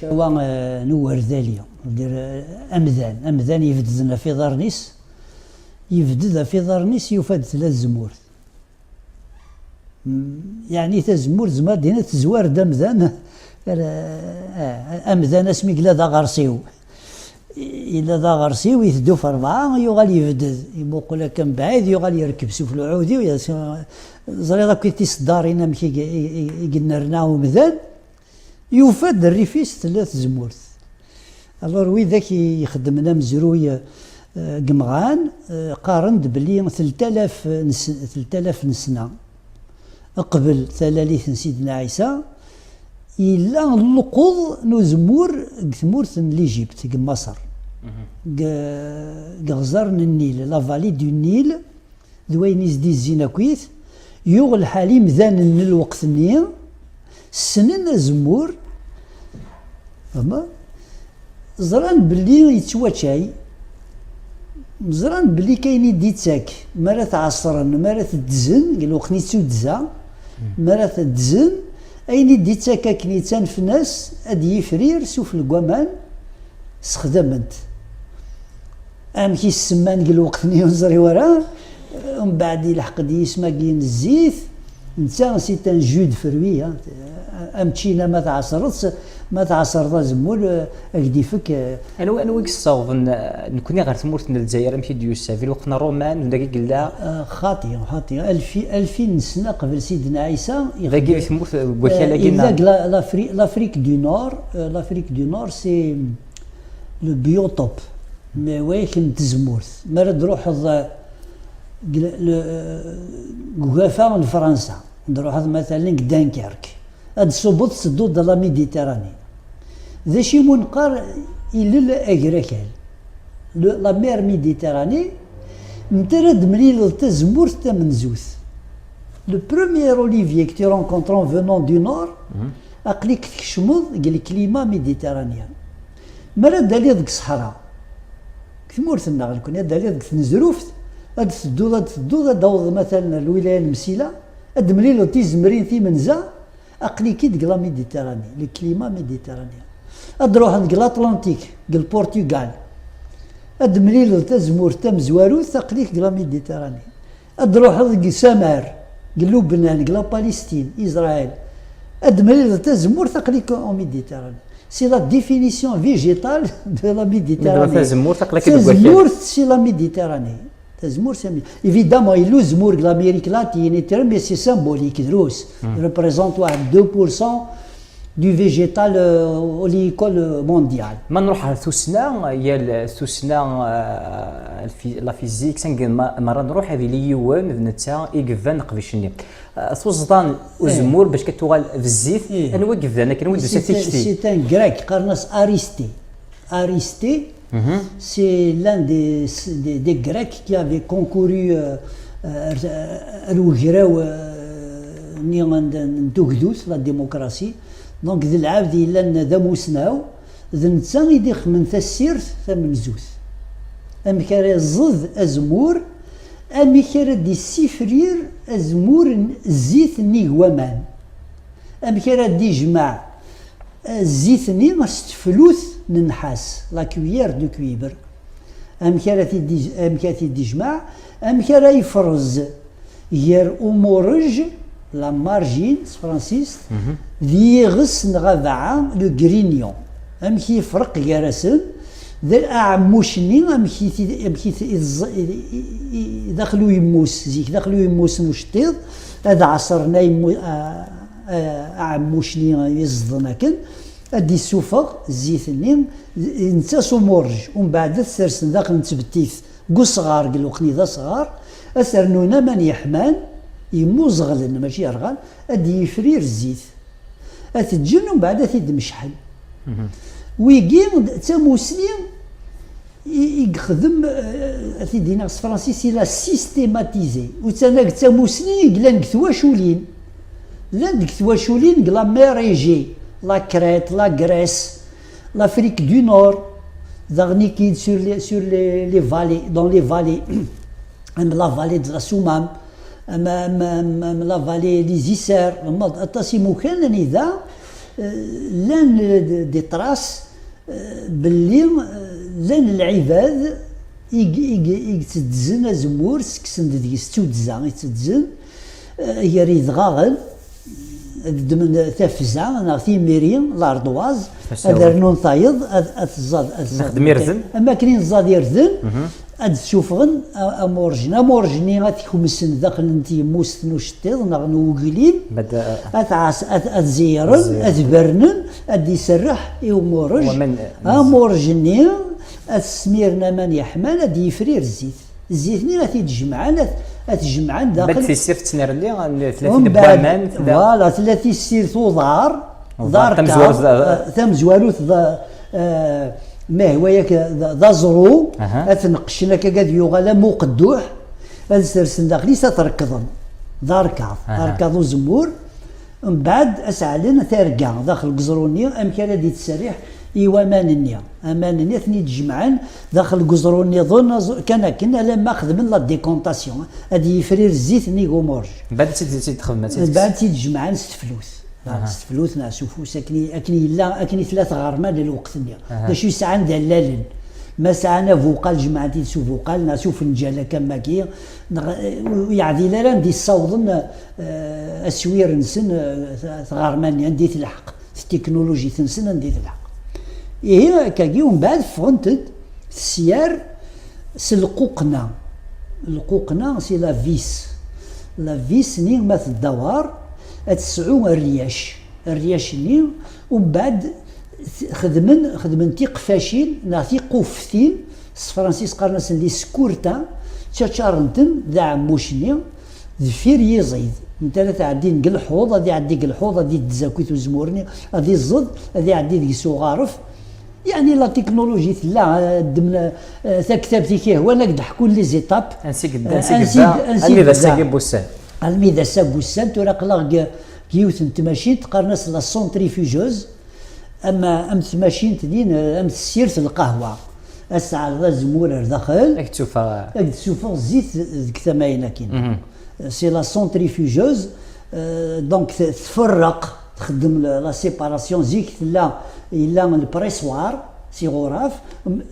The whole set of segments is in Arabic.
هو نور ذاليا ندير امذان يفدزنا في دارنيس يفدد في دارنيس يفاد ثلاث زمور يعني تزمور زمار دينا تزوار دمذان امذان اسمي كلا دا غرسيو إلا دا غرسيو يثدو في 4 يغال يفدد يبوق لك من بعيد يغال يركب سفل عودي زري داك تيصدارينا مشي قلنا رناو مذان يوفاد الريفيس ثلاث زمورت الور وذاك يخدمنا مزروي قمغان قارند بلي 3000 نسنه قبل ثلاث سيدنا عيسى إلا اللقوض نزمور ثمورت ليجيبت مصر غزار النيل لا فالي دو النيل ذوين يزدي الزينة كويت يغل حالي مذان الوقت النيل سنن زمور فما زران بلي يتواتشاي زران بلي كاين يديتاك مرة عصرا مرة تدزن قالوا خنيتو دزا مرة تدزن اين يديتاك كنيتان في ناس ادي فرير سوف القوامان استخدمت امشي السمان قال وقتني نزري وراه ومن بعد يلحق دي اسمها كاين الزيت انت سي ان جو دو فروي امشينا ما تعصرت زمول اكدي فك انا ويك الصوب نكوني غير تمورت الجزائر مشي ديوسا في الوقت الرومان داك قلنا خاطي 2000 سنه قبل سيدنا عيسى داك تمورت بوكاله قلنا لافريك دو نور سي لو بيوتوب مي ويكن تزمورت مرة تروح غوافا لفرنسا نروح مثلا دانكيرك هاد الصبوط سدود لا ميديتيراني ذا شي منقر الى اغريكال لا مير ميديتيراني مترد مليل تزمور تمنزوث لو بروميير اوليفيي كي رونكونطرون فينون دو نور اقليك تكشمض قال كليما ميديتيرانيان مرة دالي ديك الصحراء كثمورتنا غنكون دالي ديك نزروفت هاد تدو دوض مثلا الولايه المسيله هاد مليل تيزمرين في منزا اقليكي ديك لا ميديتيراني لو كليما ميديتيرانيان ادروح ديك الاطلنطيك ديك البرتغال هاد مليل تزمور تمزواروث اقليك ديك لا ميديتيراني ادروح ديك سمار ديك لبنان ديك لا بالستين اسرائيل هاد مليل تزمور اقليك او ميديتيراني سي لا ديفينيسيون فيجيتال دو لا ميديتيراني تزمور اقليك تزمور سي لا ميديتيراني تزمور سامي ايفيدامون يلو زمور لامريك لاتين مي سي سامبوليك دروس ريبريزونت واحد 2% دو فيجيتال اوليكول مونديال. ما نروح على الثوسنه هي الثوسنه لا فيزيك سنقل مره نروح هذه لي يوان نتا يقفان قفشني سوزدان وزمور باش كتوغال في الزيت انا واقف انا كنود سيتي سي ان غريك قرناس اريستي c'est l'un des Grecs qui avait concouru la démocratie. Donc, ذي العبد إلا ذا موسناو ذا نتا يديخ من تسيرت ثمنزوث. أم كان زض أزمور أم كان دي سيفرير أزمور زيت نيغوامان. أم كان دي جمع الزيت نيغ استفلوث ننحاس لا كويير دو كويبر ام كان تيجمع ام كان يفرز غير امورج لا مارجين فرانسيس ذي غس نغذع لو غرينيون ام كي يفرق جرسن ذا اعموشني ام كي دخلوا يموس زيك دخلوا يموس مشطيض هذا عصرنا اعموشني يزضنا كن ادي السوفغ الزيت النيم نتا سمورج ومن بعد تسرسن داخل نتبتيث قو صغار قالو قني ذا صغار اثرنونا من يحمان يموزغلن ماشي رغال ادي يفرير الزيت اتجن ومن بعد تيد مشحل ويجي تا مسلم يخدم تيدينا فرانسيس لا سيستيماتيزي وتانا تا مسلم يقلان كثواشولين لان كثواشولين قلا ميريجي la Crète, la Grèce, l'Afrique du Nord, Zarnikid sur les vallées, dans les vallées, la vallée de la Soumam, la vallée des Isser, التصي مكان ذا لان دي تراس باللي لان العباد يتدزن زمور سكسن ديس تودزا يتدزن يريد غاغل من تفزع انا في ميرين لاردواز هذا نون طايض اتزاد نخدم يرزن اما كاين زاد يرزن اد تشوفغن امورجني غتكمسن داخل انت موست نوشتيض نغنو قليل بدا اتعاس اتزيرن اتبرنن اد يسرح يومورج امورجني السميرنا من يحمل اد يفرير الزيت ني غتجمعان اتجمعان داخل بد تيسير تسنير اللي 30 بامان فوالا 30 سير ثوضار دار ثم زوالوت ما هو ياك ذا زرو اتنقشنا كقاد يوغالا مو قدوح السرسن داخلي ستركضن داركاض زمور من بعد اسعلن ترقع داخل قزروني امكان دي تسريح ايوا امانني ثني تجمعان داخل قزروني ظن كنا لما خدمنا لا ديكونطاسيون هادي يفرير الزيت ني غومورج بعد تخدم بعد تجمعان ستفلوث نعسوفو اكني ثلاث غرمان للوقت باش يسعى دلالن ما سعنا فوقال جماعتي سو فوقال ناسوف نجالا كما كي يعدي لا ندي الصوضن اسوير نسن غرمان عندي الحق التكنولوجي تنسن عندي الحق هي كاكي ومن بعد فهمت السيار سلقوقنا سي لا فيس ني ما الدوار تسعو الرياش ني ومن بعد خدمن تيقفاشين نعطي قوفتين فرانسيس قرناس اللي سكورتا تشارنتن ذا عموشني ذفير يزيد انت لا تعدي الحوض غادي يعدي الحوض غادي تزاكيت وزمورني غادي الزد غادي يعدي ديك سوغارف يعني لا تكنولوجي لا دمنا كتابتي كي هو انا نحكوا لي زيتاب انسي الميدا ساكي بوسان الميدا سابوسان تراق لاغ كيوت نتماشي تقارناس لا سونتريفيجوز اما ماشين تدين السير في القهوه اسعى الزمور داخل تشوفها زيت ديك ثماينه كاين سي لا سونتريفيجوز دونك تفرق تخدم لا سيباراسيون زيك لا الا البريسوار سي غراف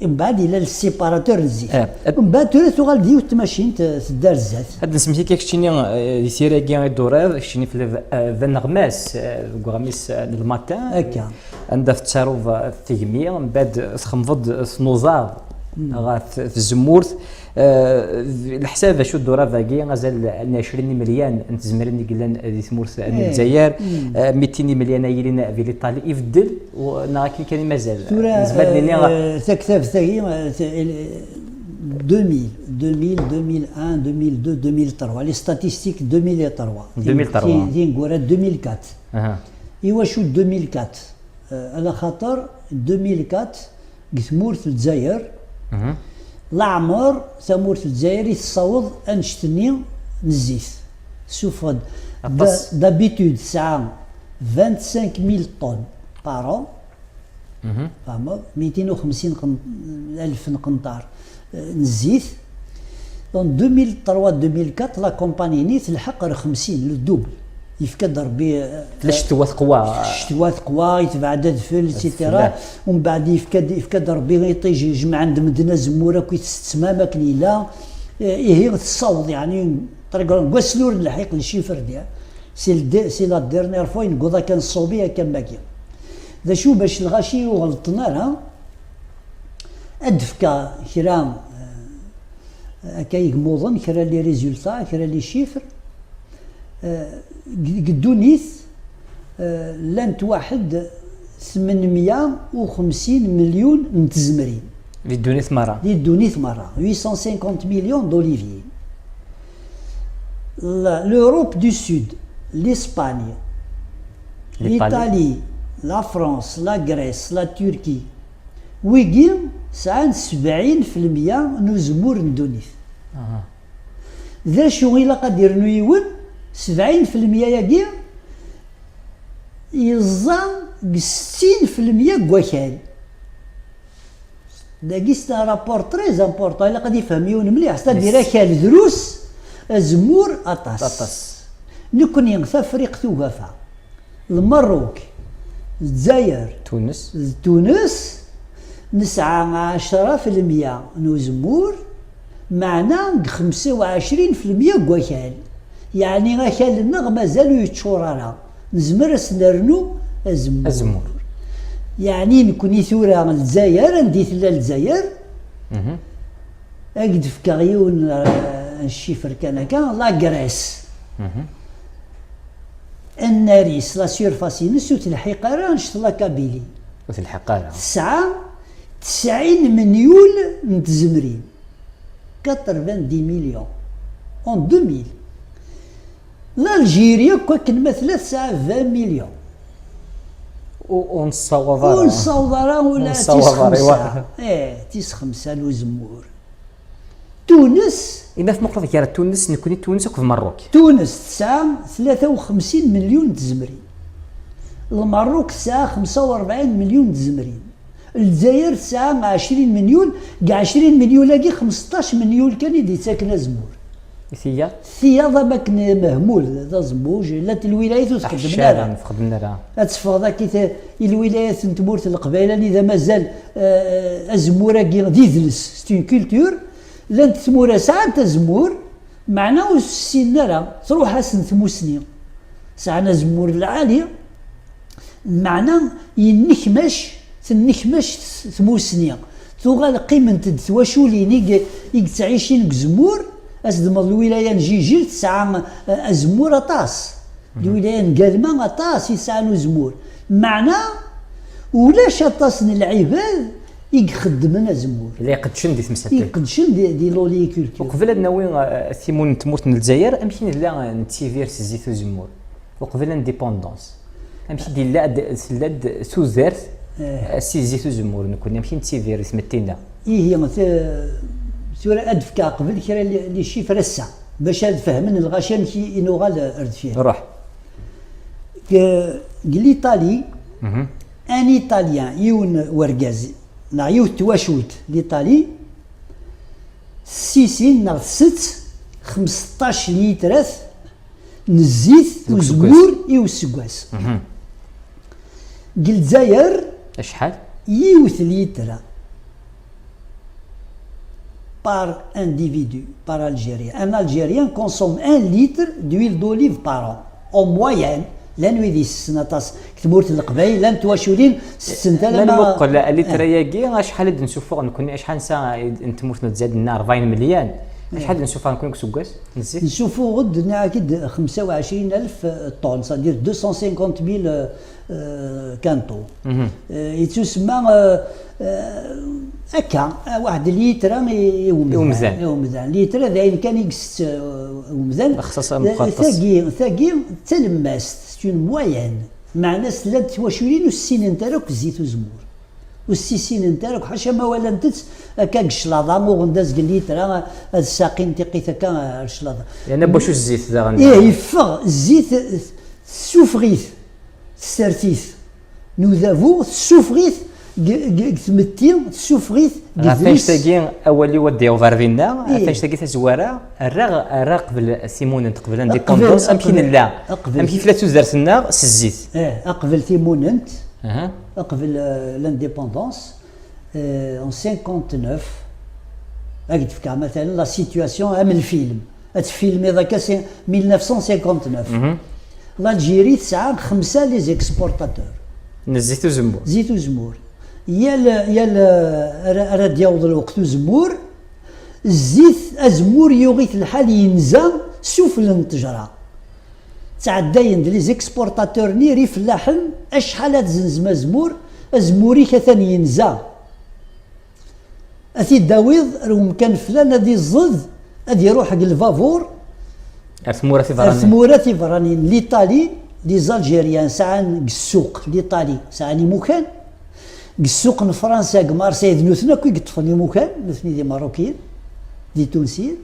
من بعد الى السيباراتور الزيت من بعد تغال ديو تماشين تدار الزيت هاد نسميتي كيكشتيني سيراكي دورير كشتيني في فنغماس غراميس الماتان هكا عندها في التاروف في تيمية من بعد تخنفض سنوزار في الزمورت الحساب شو الدوره باقي غازال 20 مليون تزمرني قلنا دي ثمورت الجزائر 200 مليون يلينا في ايطاليا يفدل وناكي كان مازال بالنسبه لي تكتب ثاني 2000 2001 2002 2003 لي ستاتيستيك 2003 دي نقول 2004 ايوا شو 2004 على خاطر 2004 ثمورت الجزائر العمر ثمورت الجزائر يتصاوض انشتني نزيت شوف دابيتود ساعه 25000 طن بارون فهمت 250 الف قنطار نزيت دون 2003 2004 لا كومباني تلحق 50 لو دوبل يفكر بي الشتوات قوا يتبعد فل سيتيرا ومن بعد يفكر بي يطيج يجمع عند مدنا زموره كيتستما ما كليلا هي تصاوض يعني طريق غسلور الحقيق الشيفر ديال سي لا ديرنيير فوا نقول كان الصوبيه كما كي ذا شو باش الغاشي وغلطنا راه ادفكا كرا كاي موضن كرا لي ريزولتا كرا لي شيفر قدونيث لانت واحد 850 مليون متزمرين لدونيث مرة 850 مليون دوليفي l'Europe du Sud l'Espagne l'Italie la France la Grèce la Turquie ويجي سعان 70% نزمور ندونيث ذا شو غيلا قادر نيون 70% ياكي يزان 60% كواكال داكي ستا رابور تريز امبورطون الا قد يفهميون مليح ستا ديرا كال دروس الزمور اطاس نكون ينغفى فريق توقفا المروك الجزائر تونس نسعى 10% نوزمور معنا 25% كواكال، يعني غاكال لنا مازالو يتشورارا نزمر نرنو الزمور. يعني نكوني ثورة الجزائر ندي ثلا الجزائر اكد في كغيون الشيفر كان لا غريس الناريس لا سيرفاسينس وتلحقارا نشطلا كابيلي وتلحقارا 90 مليون نتزمرين 90 مليون اون 2000. الجيريا كان مثلا 20 مليون ونصوضرا ولا تيس خمسة لوزمور. تونس إذا في مقرض كانت تونس نكوني تونس وفي المروك. تونس تسعة 53 مليون تزمرين. المروك تسعة 45 مليون تزمرين. الجزائر تسعة 20 مليون، كاع 20 مليون لاقي 15 مليون كان يدي ساكنة زمور. ثيا ضا كان مهمول ذا زموج لا الولايات وتخدمنا لها تفضل كي الولايات نتمورت القبائل اذا مازال الزموره كي ديزلس ستون كولتور لا تمورا ساعه تزمور معنا وسينا راه تروح اسن ثموسني ساعنا زمور العاليه معنا ينكمش ثموسني توغال قيمه تواشوليني تعيشين كزمور أسدم الولاية نجيجيل تسعى أزمور أطاس الولاية نقالما أطاس يسعى زمور معنا ولاش أطاس العباد يخدمنا زمور اللي يقدشن دي تمساتي يقدشن دي لولي كولتور. وقبل ناوي ثيمون تمورت من الجزائر أمشي لا نتيفير سيزيثو زمور وقبل انديبوندونس أمشي دي لاد سوزرت سيزيثو زمور نكون نمشي نتيفير سمتينا هي سورة أدفكا قبل كرا لي شيفر الساعة باش فهمن الغاشان كي ينوغال أردفين روح l'Italie ان ايطاليان يون ورقاز نعيو تواشولت l'Italie سيسين نغ ست 15 لترات نزيت وزمور يوسكواس الجزائر شحال يوث لترا par individu, par Algérien. Un Algérien consomme 1 litre d'huile d'olive par an, en moyenne. لا نويدي السنطاس كتمورت القبايل لا نتواشولين السنه لا نقول لا الليتر ياكي شحال نشوفوا نكون شحال ساعه نتمورت نتزاد لنا 40 مليون شحال نشوفوا نكون كسكاس نشوفوا غد اكيد 25000 طن صدير 250000 كانتو يتسمى هكا واحد ليتر يومزان ليتر داين كان يقص ومزان خصاص مخصص ثاقي تلماست سون موين مع ناس لا تواشولين والسين نتاعك زيت وزمور والسيسين نتاعك حاشا ما ولا نتس هكا الشلاضه مو غنداز قال لي ترى الساقين تقيت هكا الشلاضه يعني باش الزيت دا غندير يفغ الزيت سوفغيث سرتيث nous avons souffrir ثمتين سوفغيث فاش تاكين اولي ودي وفارفينا فاش تاكي تزواره الرغ قبل سيمون قبل انديبوندونس امكن لا امكن فلاتو زرتنا سزيت قبل سيمون قبل لانديبوندونس en 59 اكيد فكا مثلا لا سيتواسيون ام الفيلم الفيلم هذاك 1959 الجيري تسعى 5 لي زيكسبورتاتور زيت وزمور زيت وزمور يال راه يوض الوقت وزمور الزيت ازمور يغيث الحال ينزا سفل التجرة تعداين لي زيكسبورتاتور نيري في اللحم اشحال تزنزم زمور ازموري كثان ينزا اثي داويض روم كان فلان هذي الزض هذي يروح حق الفافور ارثمورة فرانين ليطالي لي زالجيريان ساعان السوق ليطالي ساعاني مكان السوق نفرنسا مارسيل نوثنا كي يطفني مكان نوثني دي ماروكيين دي تونسيين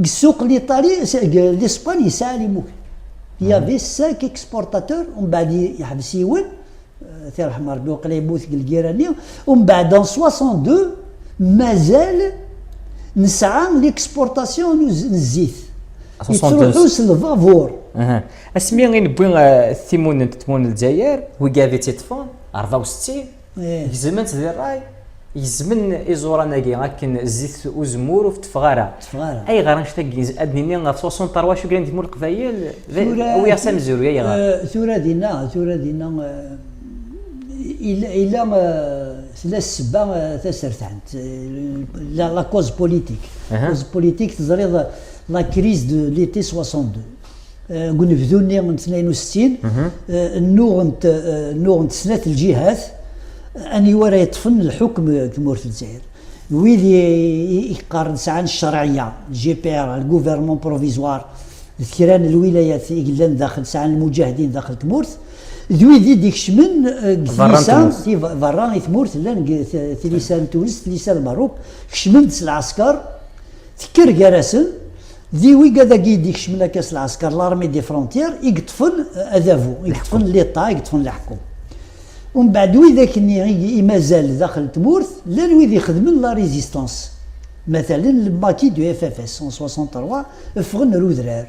السوق الايطالي الاسباني ساعاني مكان يافي 5 اكسبورتاتور ومن بعد يحبس يول تيرحم ربي وقيلا يموت الكيراني ومن بعد 62 مازال نسعى ليكسبورتاسيون الزيت يتروحوا للفافور اسمي غير نبغي الثيمون تمون الجزائر وكافي تيطفون 64 يزمن تدير راي يزمن ايزوراناكي غاكن زيت وزمور وفي تفغاره اي غير نشتاق ادنيني غا 63 شو كان ديمو القبايل ويا سام زيرو يا غا ثورة دينا الى ثلاث سبا تسرتعت لا كوز بوليتيك كوز بوليتيك تزريض لا كريز دو ليتي 62 قنفذوني من 62 النوغ سنة الجهات اني ورا يطفن الحكم تمورت الجزائر ويلي يقارن ساعه الشرعيه الجي بي ار الجوفرمون بروفيزوار ذكران الولايات يقلن داخل ساعه المجاهدين داخل تمورت ذوي ديك شمن لسان فران تمورت لان لسان تونس لسان المغرب شمن العسكر تكر جراسن ذوي كذا ديك شمن كاس العسكر لارمي دي فرونتير يقطفن اذافو يقطفن ليطا يقطفن الحكم ومن بعد وذاك اللي مازال داخل تمورت لا ويد يخدمن لا ريزيستانس مثلا الماكي دو اف اف اس 163 فغن الودرار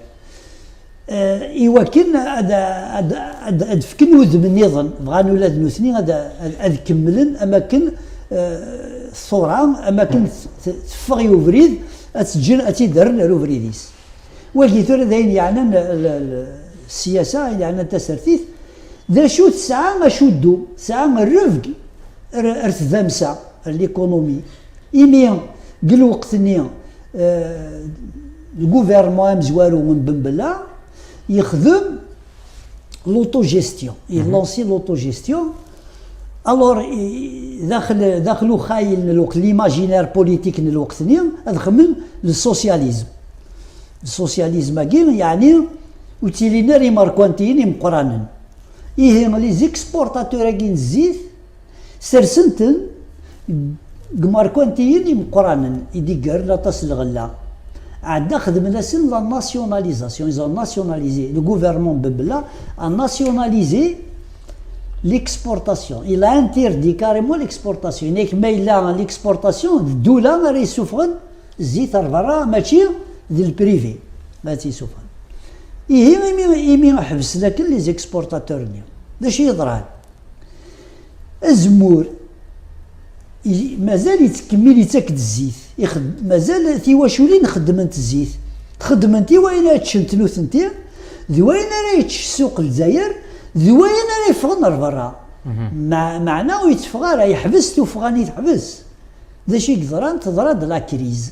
ايوا كان هذا فكن وذ من نظن بغان ولاد نوثني هذا كملن اماكن الثوره اماكن تفغي وفريد اتسجل اتيدرن الوفريديس ولكن ذاين يعني السياسه يعني تسرتيث ذا شو ساعة شودو ساعة الرفق ارتدامسا ليكونومي إيميا قل وقتني الجوفرمون مزوارو من بنبلا يخدم لوتو جيستيون يلونسي لوتو جيستيون الور داخلو خايل الوقت ليماجينير بوليتيك الوقتني ادخمن للسوسياليزم السوسياليزم يعني وتيليناري ماركوانتيني مقرانن إيه لي زيكسبورتاتور كين الزيت سرسنتن ماركوانتيين مقرانن يديكر لا تصل غلا عاد خدم لاسن لا ناسيوناليزاسيون إذا ناسيوناليزي لو غوفرمون ببلا ناسيوناليزي ليكسبورتاسيون إلا انتيردي كاريمون ليكسبورتاسيون نيك مايلا ليكسبورتاسيون الدولة راه يسوفغن الزيت راه ماشي ديال البريفي ما تيسوفغن إيه إيمي حبس لكن لي زيكسبورتاتور اليوم باش يضران الزمور مازال يتكمل يتاكد الزيت مازال تيواشولين خدمت الزيت خدمت وين تشنتلو ثنتي ذي وين راه يتش السوق الجزائر ذي وين راه يفغن برا معناه يتفغى راه يحبس توفغاني تحبس ذا شي قدران تضرد لا كريز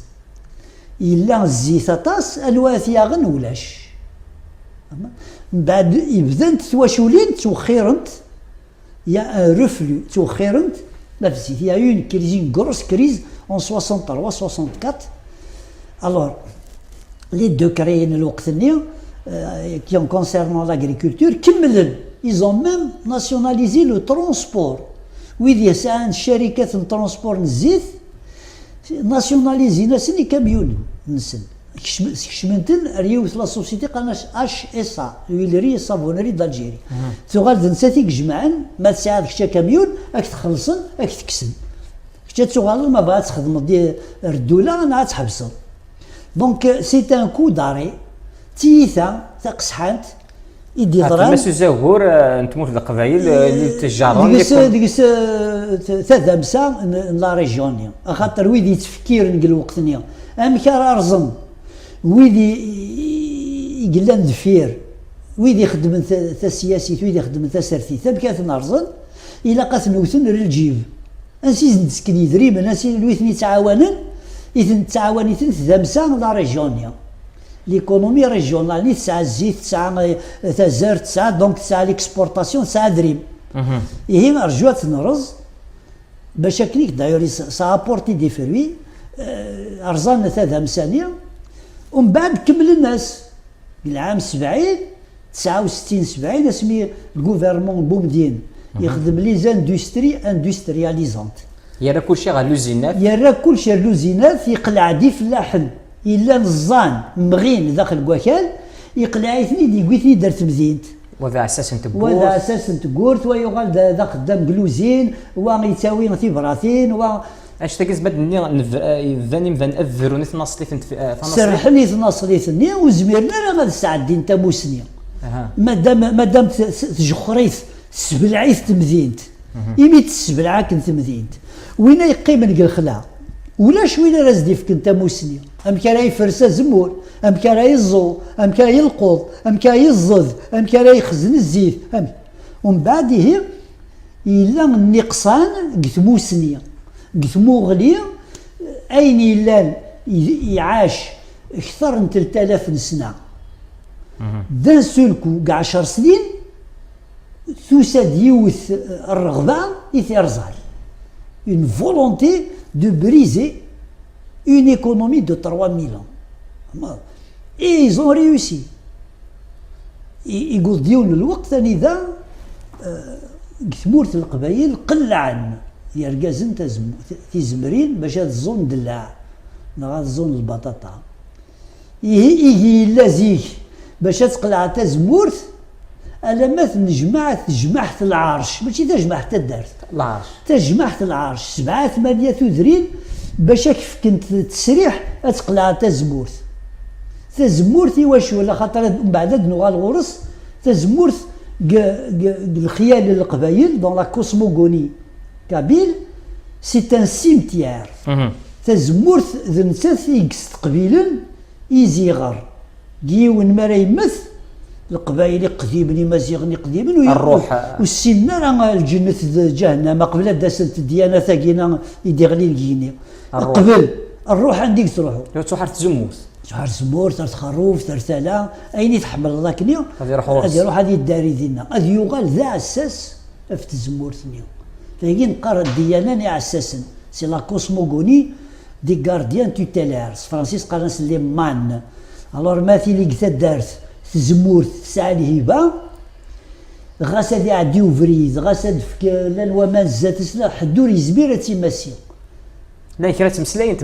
إلا الزيت طاس الواثيا غن ولاش بعد يبدأ تواشولين توخيرنت يا رفلو توخيرنت نفسي il y a eu une crise, une grosse crise en 63-64 alors les décrets الوقت qui ont concernant l'agriculture كملن ils ont même nationalisé le transport ويدي ساعة شركات الترونسبور الزيت ناسيوناليزي ناسني كاميون نسن كشمنتن ريوث لا سوسيتي قالنا اش اس ا ويلري صابونري دالجيري تغال نساتي جمعان ما تساعد كشا كاميون راك تخلصن راك تكسن كشا تغال ما بغات تخدم دي الدوله انا تحبسن دونك سي ان كو داري تيثا تقصحانت يدي ضران ما سوزاور نتموت القبايل اللي تجارون ديكس تذمسا لا ريجيون خاطر ويدي تفكير نقل وقتنيا امكار ارزم ويدي يقلان دفير ويدي يخدم تا سياسي ويدي يخدم تا سرتي تبكات نرزن الى قات نوثن للجيب انسي نسكني دريبا ناسي الوثني تعاونن اذن تعاونيتن تذمسا لا ريجيون ليكونومي ريجيونال اللي تسعى الزيت تسعى تزار تسعى دونك تسعى ليكسبورتاسيون تسعى دريم هي رجوات نرز باش هكليك دايور سا ابورتي دي فروي ارزان ثلاثة مسانية ومن بعد كمل الناس العام 70 69 70 اسمي الجوفرمون بومدين يخدم لي زاندستري اندسترياليزونت يرى كلشي غير لوزينات يرى كلشي غير لوزينات يقلع دي فلاحن الا نزان مغين داخل كواكال يقلع يثني ديكويثني درت مزينت وذا اساس تبورت وذا اساس تبورت ويغال ذا خدام قلوزين ويتاوي في براثين و اش تاكز بدني فاني مفان اذروني تناصلي سرحني تناصلي ثني وزميرنا راه غاد سعدين تا موسني مادام تجخريث سبلعيث تمدينت إميت السبلعة كنت تمدينت وين يقيم الخلا ولاش وين راز ديفك انت موسني ام كان يفرسا زمور ام كان يزو ام كان يلقض ام كان يزض ام كان يخزن الزيت ومن بعد هي إلا النقصان قلت موسني قلت مغلي أين إلا يعاش أكثر من 3000 سنة دان سولكو كاع 10 سنين توساد يوث الرغبة يترزال une volonté de briser une économie de 3000 ans. Et ils ont réussi. يقول ديون الوقت ثاني ذا كثمورة القبائل قل عن يرقازن تزمرين باش تزون دلاع تزون البطاطا يجي لازيك باش تقلع تزمورت ألا مثل تجمعت العرش ماشي تجمعت الدارت العرش تجمعت العرش 7 8 تدرين باش كيف كنت تسريح تقلع تزمورت واش ولا خاطر من بعد نوغال الغرس تزمورت الخيال القبائل دون لا كوسموغوني كابيل سي ان سيمتيار تزمورت ذنسات يقص قبيلا يزيغر ديون مرا يمث القبائل قديمني مزيغني قديما الروح والسنة راه الجنة جهنم قبل داسنت ديانا ثاقينا يديغلي الجيني قبل الروح عندك تروحو تروح تزموت شهر زمور ترت خروف ترتلا اين يتحمل الله كنيو غادي يروح هذه الداري ديالنا غادي يوغال ذا عساس في الزمور ثنيو فهي نقرا الديانه عساسا سي لا كوسموغوني دي غارديان توتيلير فرانسيس قالنس لي مان الور ماثي اللي قتا دارت زمور ساعه الهبه غاسا دي عديو فريز غاسا دفك لا ما زات سلا حدور يزبير تيماسي لا كرا تمسلاين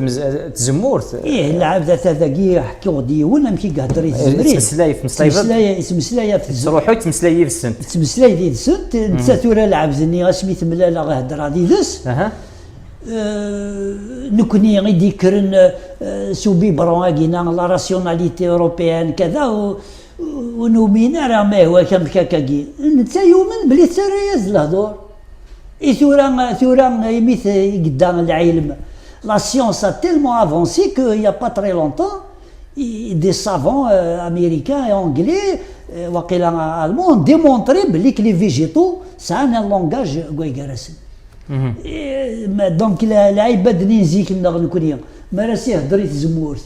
تزمورت العبد هذاكي حكيو ديون ام كي قهدري تزمري تمسلاي في تروحو تمسلاي في السنت تمسلاي في السنت انت تورا العبدني غاسمي تملالا غهدر هادي دس نكوني غيدي كرن سوبي برواكينا لا راسيوناليتي اوروبيان كذا ونومينا راه ما هو كم كاكاكي انت يومن بلي تسريز الهضور ثورا يميت قدام العلم la science a tellement avancé qu'il n'y a pas très longtemps des savants américains et anglais allemands ont démontré que les végétaux ça a un langage guaygarasn donc العباد نزيك نكوني ما راسي هضري تزمورت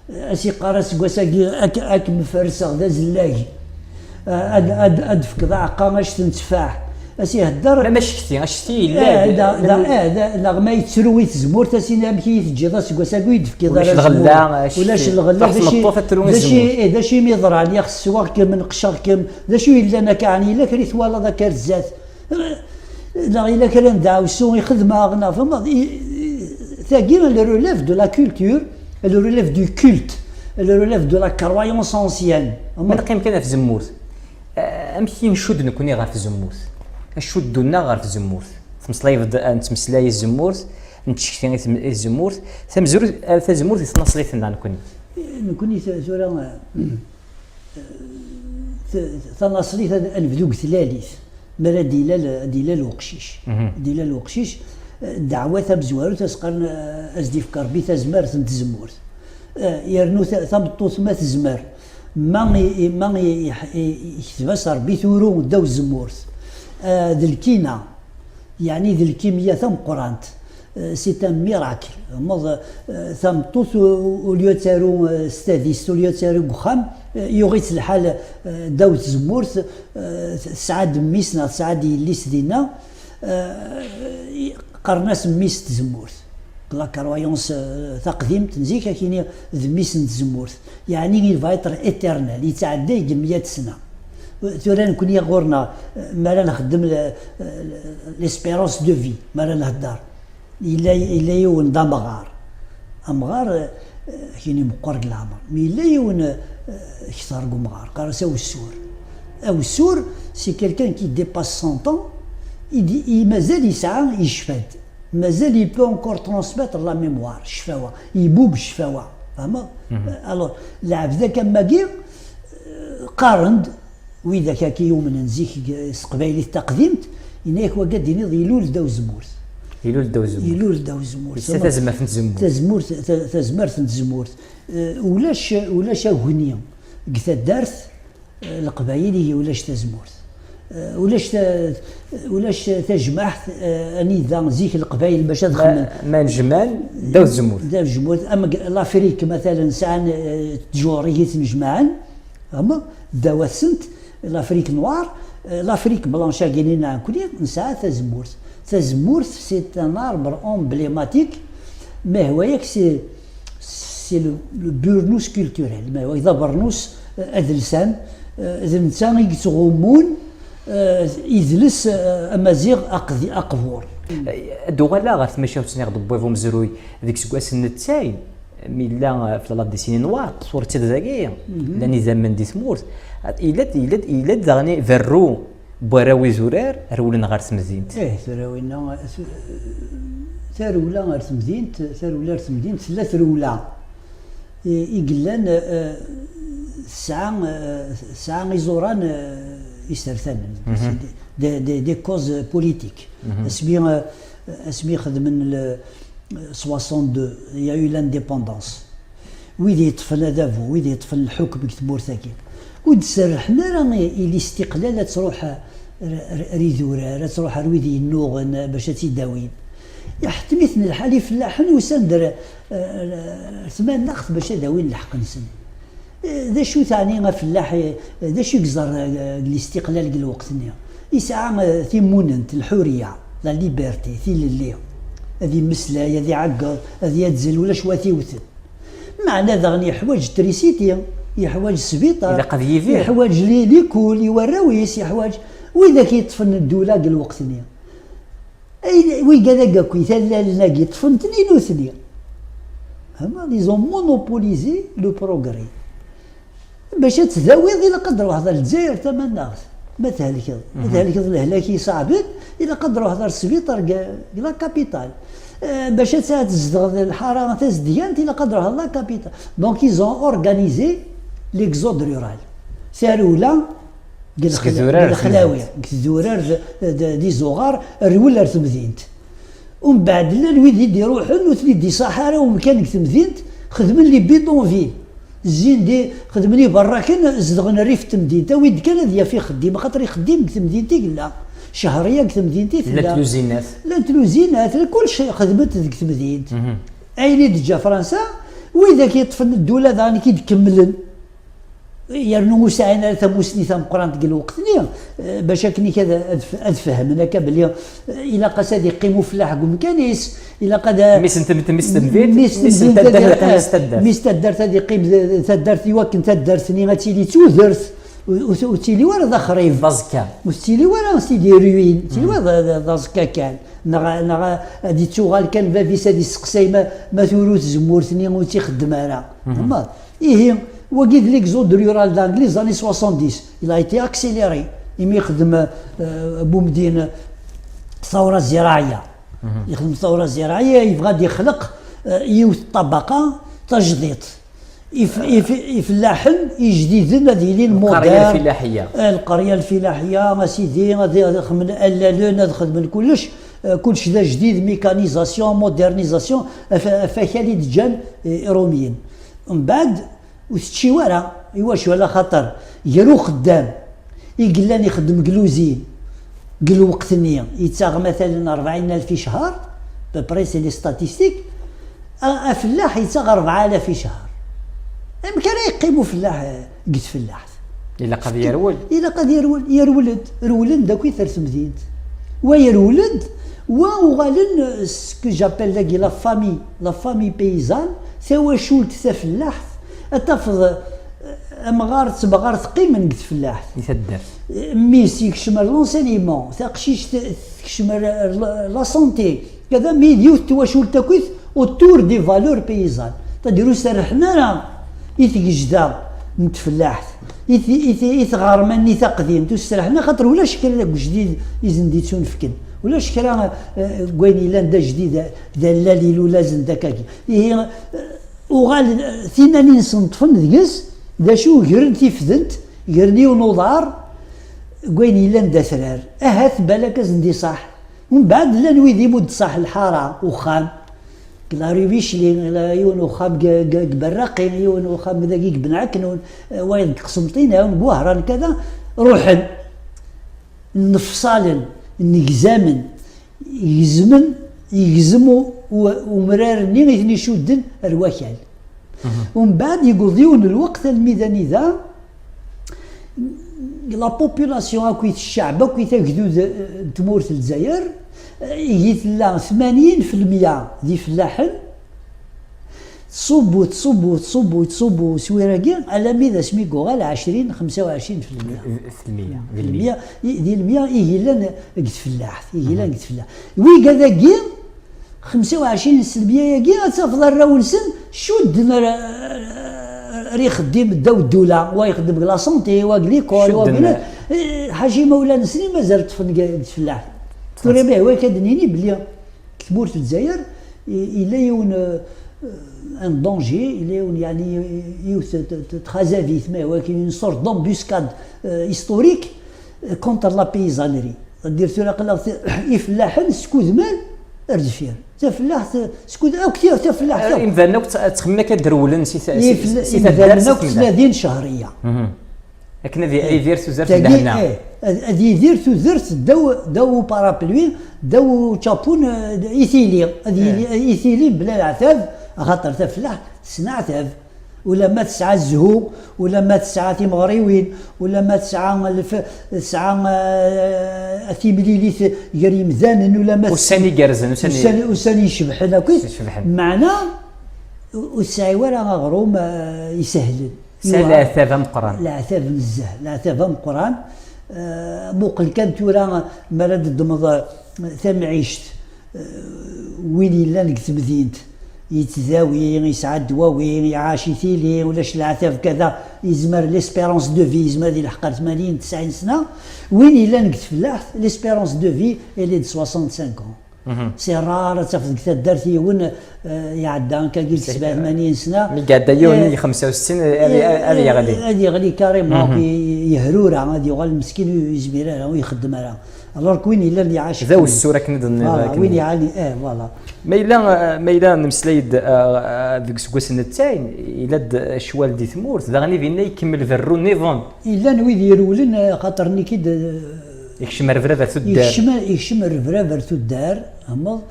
اسي قراس كواساكي اك مفرسه غدا زلاكي ادفك ضاع قاماش تنتفاح اسي هدر لا ما شفتي لا ما يتسروي تزمور تاسينا مكي تجي راس كواساكو يدفكي دار الغلا ولاش الغلا داشي ميضرع لي خصو من قشركم داشو الا انا كعني الا كريت ولا ذاك الزات لا الا كان ندعو سو يخدم غنا فما ثاقي le relève de la culture le relève du culte le relève de la croyance ancienne من قيم كان في زمورت امشي نشد نكوني غير في زمورت نشدونا غير في زمورت تمسلايف نتمسلاي الزمورت نتشكتي غير الزمورت ثمزور زمورت تنصليتنا نكوني ثورا تنصليت نبدو قتلاليث مرا ديلال وقشيش دعوة بزوارو تسقرن ازدي في كربي تزمر تزمورت يرنو ثمطوط ما تزمر ما يكتبس ربي ثورو داو الزمورت ذي الكينا يعني ذي الكيمياء ثم قرانت سي ان ميراكل ثمطوط وليو تارو ستاديس وليو تارو خام يغيت الحال داو الزمورت سعاد ميسنا سعاد يليس دينا قرناس ميس تزمورت لا كرويونس تقديم تنزيك كاين ذميس تزمورت يعني الفايتر ايترنال يتعدى 100 سنه ثورا نكون يغورنا مالا نخدم ليسبيرونس دو في مالا نهدر الا يون دامغار امغار كاين مقرق العمر مي الا يون كثر مغار قارس او السور سي كيلكان كي ديباس 100 ans مازال يسعى يشفاد مازال يبو انكور ترونسميتر لا ميموار الشفاوه يبوب الشفاوه فهمت الوغ العبد كما كي قارند وإذا كاكي يوم نزيك قبايلي تقديمت إناك وقد ينض يلول داو زمورت يلول داو زمورت يلول داو زمورت تزمرت تزمرت زمورت ولاش أغنية قثا دارت القبايلي ولاش تزمورت ولاش تجمعت اني ذا زيك القبائل باش تدخل ما نجمان داو الزمورت اما لافريك مثلا ساعه تجوريه تنجمعن اما داو السنت لافريك نوار لافريك بلانشا كاينين كلي نساعه تزمورت سي ان اربر امبليماتيك ما هو ياك سي لو بورنوس كولتوريل ما هو اذا برنوس ادلسان اذا نتا يتغمون يجلس امازيغ اقفور دوغالا غير تماشي وتسنيغ ضبوفهم مزروي ذيك سكواس النتاين ميلا في لا ديسيني نوار صورة تداكي لاني زمان دي ثمورت إلا داغني فرو بوراوي زرار رولن غير تمدينت ثراوينا ثرولا غير تمدينت ثرولا غير تمدينت ثلاث رولا يقلان ساعة يزوران يسترثن دي كوز بوليتيك اسمي خدم من 62 يا يو لانديبوندونس ويدي يطفل هذا ويدي يطفل الحكم كتبور ثاكي ودسرحنا راه الاستقلال تروح ريزورا تروح رويدي النوغن باش تيداوين يحتمثني الحالي فلاحن وسندر ثمان ناخذ باش داوين الحق نسن ذا شو ثاني فلاح ذا شو يقزر الاستقلال قال وقتنا يسعى ثيموننت الحريه لا ليبرتي ثي اللي هذه مسلايه هذه عقل هذه يتزل ولا شواتي وثن معنى ذا غني يحواج تريسيتي يحواج سبيطار يحواج ليكول يوراويس يحواج واذا كيطفن الدوله قال وقتنا اي وي قال كوي ثلا لنا يطفن اثنين وثنين هما لي زون مونوبوليزي لو بروغري باش تزاوي إلا قدر واحد الجزائر ثمن ناقص ما تهلك الهلاكي صعب إلا قدر واحد السبيطار لا كابيتال باش تزدغ الحراره تزديان إلا قدر واحد لا كابيتال دونك إيزون أورغانيزي ليكزود رورال سارولا الخلاوية كزورار دي زغار الرولا تمدينت ومن بعد الويد يروحون وثلي دي صحراء ومكان تمدينت خدمن لي بيطون الزين دي خدمني برا كان زدغنا ريف تمدينتا ويد كان هذيا في خديمه خاطر يخدم تمدينتي لا شهريه تمدينتي لا تلوزينات كل شيء خدمت ذيك تمدينت اين دجا فرنسا واذا كيطفن الدوله ذاني كيكملن يرنو ساعنا ثموسني ثم قران تقول وقتني باش كني كذا ادفهم انا بلي الا قصاد يقيموا فلاح مكانيس الا قد مستدرت هذه قيم تدرت يوكن تدرتني غتيلي توذرت وتيلي ورا ذا خريف بازكا وتيلي ورا سيدي روين تيلي ورا ذا كان نغا هادي توغال كان بابيس هادي سقساي ما ثروت زمورتني وتيخدم انا ما ايه وقيد ليك زود ريورال دانجليز زاني 70 il a été accéléré يخدم بومدين ثوره زراعيه يخدم ثوره زراعيه يبغى يخلق يوث طبقه تجديد يفلاحن يجديدن هذه القريه الفلاحيه الفلاحيه سيدي غادي من اللون خدم كلش ذا جديد ميكانيزاسيون مودرنيزاسيون فخالي دجان روميين ومن بعد وتشي ورا واش ولا خطر يرو خدام يقلان يخدم قلوزين قل وقت النية يتساغ مثلا 40,000 في شهر ببري سي لي ستاتيستيك فلاح يتساغ 4,000 في شهر يمكن يقيموا فلاح قد فلاح الا قد يرول يرولن داك يثرث مدينت ويرولد وغالن سكو جابيل لاكي لا فامي بيزان سوا شولت فلاح تفض مغار تبغار تقيم من قد فلاح يثدر ميسي كشمر لونسينيمون تاقشيش كشمر لا سونتي كذا ميديو تواشول تاكويت اوتور دي فالور بيزان تديرو سرحنا راه يتجدا نتفلاح يتغارمني تقديم تسرحنا خاطر ولا شكل جديد يزنديتون فكن ولا شكرا كويني لان جديد دلالي ولا زندكاكي هي وغال ثيناني نصنطفن ذكس ذا شو غيرن تيفدنت غيرني ونوضار كوين إلا ندا ثرار أهات بالك ندي صح ومن بعد لا نويدي مود صح الحارة وخام لا ريفيشلي لا يون وخام براقين يون وخام دقيق بن عكنون وين قسمطينة وهران كذا روحن نفصالا نجزامن يجزموا ومرار نيغي شودن الوكال ومن بعد يقضيون الوقت الميداني ذا لا بوبولاسيون اكويت الشعب اكويت اكدود تمورت الجزائر يجيت لا 80% دي فلاحن تصبوا سويراكي على ميدا سميكو غال 20 25% دي المية يجي لنا قد فلاح يجي لنا قد فلاح وي كذاكي 25% يجي تفضل راولسن شود يخدم داو الدوله ويخدم لا سونتي وكليكول حاجه مولانا سنين مازال طفل فلاح توري به هو كدنيني بلي تمورت الجزائر الا يون ان دونجي الا يون يعني يوث تخازافيت ما هو كاين سورت دومبوسكاد هيستوريك كونتر لا بيزانري دير تراقلا يفلاحن سكوز مال اردفير تفلاح سكوت او كثير تفلاح يمدنا تخمنا كدرولن سي 30 شهريه لكن هذه اي دير تزرت لهنا هذه دير تزرت دو بارابلوي دو شابون ايثيلي هذه ايثيلي بلا العتاب خاطر تفلاح تسنى عتاب ولا ما تسعى الزهو ولا ما تسعى تيمغريوين ولا ما تسعى ثيمليليث يري مزانن ولا ما وساني قرزن وساني يشبحنا كويس معنا وسعي ورا غروم يسهل ثلاثة مقران ثلاثة مقران موقل كان تورا مراد الدمض ثم عيشت وين الا نكتب مدينت يتزاوي يسعى الدواوين يعاشي ثيلي ولا العتاب كذا يزمر ليسبيرونس دو في يزمر ديال الحقر 80 90 سنه وين الا نكت فلاح ليسبيرونس دو في الي 65 سي رار تفضل كثر درتي يون يعدى كاين 87 سنه مي قاعد يوني 65 هذه يغلي هذه يغلي كاريمون يهرورها هذه يغال المسكين يزميرها ويخدم لها الوغ كوين الا اللي عاش ذا والسوره كنا وين يعاني فوالا ما الا نمسلايد ديك سكواس نتاين الا شوال دي ثمورت داغني فينا يكمل فرو نيفون الا نويد يرولن خاطر نكيد يكشم رفرافه الدار يكشم رفرافه الدار امض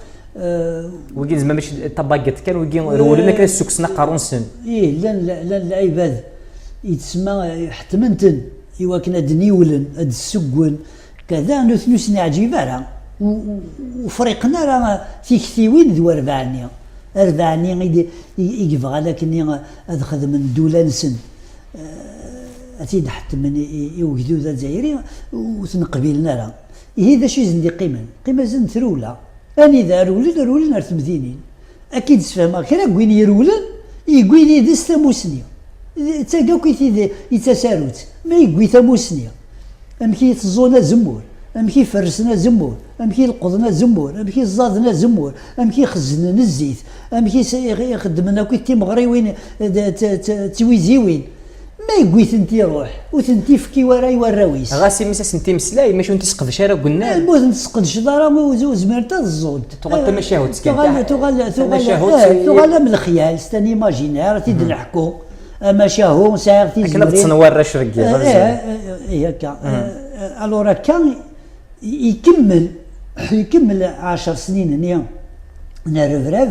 وكين زعما ماشي طباقات كان وكين رولنا كان السكسنا قارون سن لا العباد يتسمى حتمنتن ايوا كنا دنيولن هاد السكون كذا نثنسني عجيبه راه وفريقنا راه في كثيوين ذو 40 يقفغ لكني ادخل من دولانسن اتيد حتى من يوجدوا ذا الجزائري وتنقبلنا راه هذا شي زندي قيمه زند ثروله اني ذا رولن راه تمدينين اكيد تفهم كرا كوين يرولن يقوي لي دستموسني تلقاو كي يتساروت ما يقوي ثموسني امكي تزونا زمور امكي فرسنا زمور امكي لقضنا زمور امكي زادنا زمور امكي خزنا الزيت امكي يخدمنا كي تيمغريوين تويزيوين ما يقوي ثنتي روح وثنتي فكي وراي وراويس غاسي مساس انت مسلاي ماشي انت تسقدش راه قلنا الموت نسقدش دارا وزمرتا الزود تغال تمشاهد تغال من الخيال ستاني ماجينير تيد نحكو مشاهو ساعه كنا تصنوار راه شرقي هكا الورا كان يكمل 10 سنين هنا نرفرف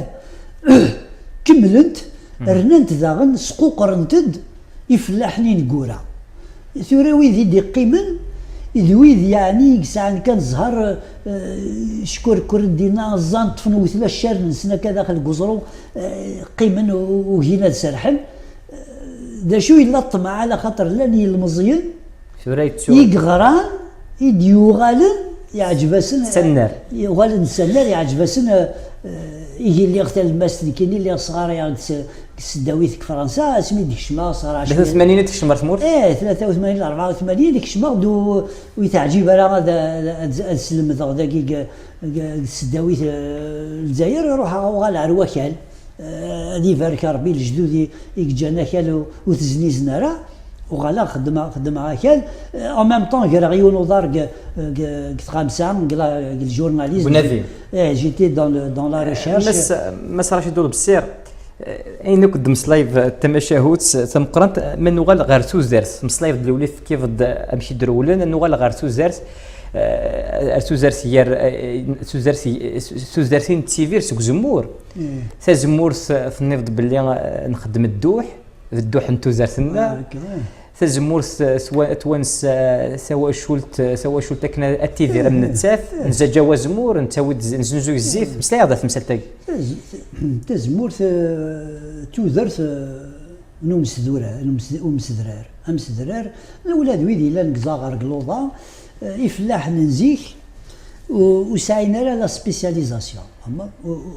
كملت رننت داغن سقوقرنتد يفلاحني نقورا ثورا ويدي دي قيمن ويد يعني ساعة كان زهر شكور كردينا الزان طفنو ثلاث شهر نسنا كذا داخل قزرو قيمن وهنا تسرحن دا شو إلا طمع على خاطر لاني المزيان يقغران يديوغالن يعجبسن سنر يغالن سنر يعجبسن يجي اللي اغتال الماس كاين اللي صغار يعني سداويت فرنسا اسمي ديك الشما صراحه 83 تكشمر ثمور 83 84 ديك الشما ويتعجب راه هذا السلم دقيق سداويت الجزائر يروح غال عروكال هذه بارك ربي الجدود يجانا كالو وتزنيزنا راه وغالا خدمها كان اون ميم طون كرا غيون ودار خمسه الجورناليزم بنادي جيتي دون لا ريشيرش مس رشيد دول بسير اين كنت مسلايف التمشاهد تمقرنت من نغال غير سوزرس مسلايف دلولي كيف امشي درولن نغال غير سوزرس سوزرسين تيفير سوق زمور زمور في النفط باللي نخدم الدوح نتو زرسنا تزمور سواء توانس سواء شولت كنا التيفير من التاف نزجاو زمور نتاود نزنزو الزيت بس لا هذا تمثال تزمور توزرس نمسدورة ومسدرار امسدرار الاولاد ويدي لا نكزاغر قلوضا يفلاح ننزيك وسعينا لا سبيسياليزاسيون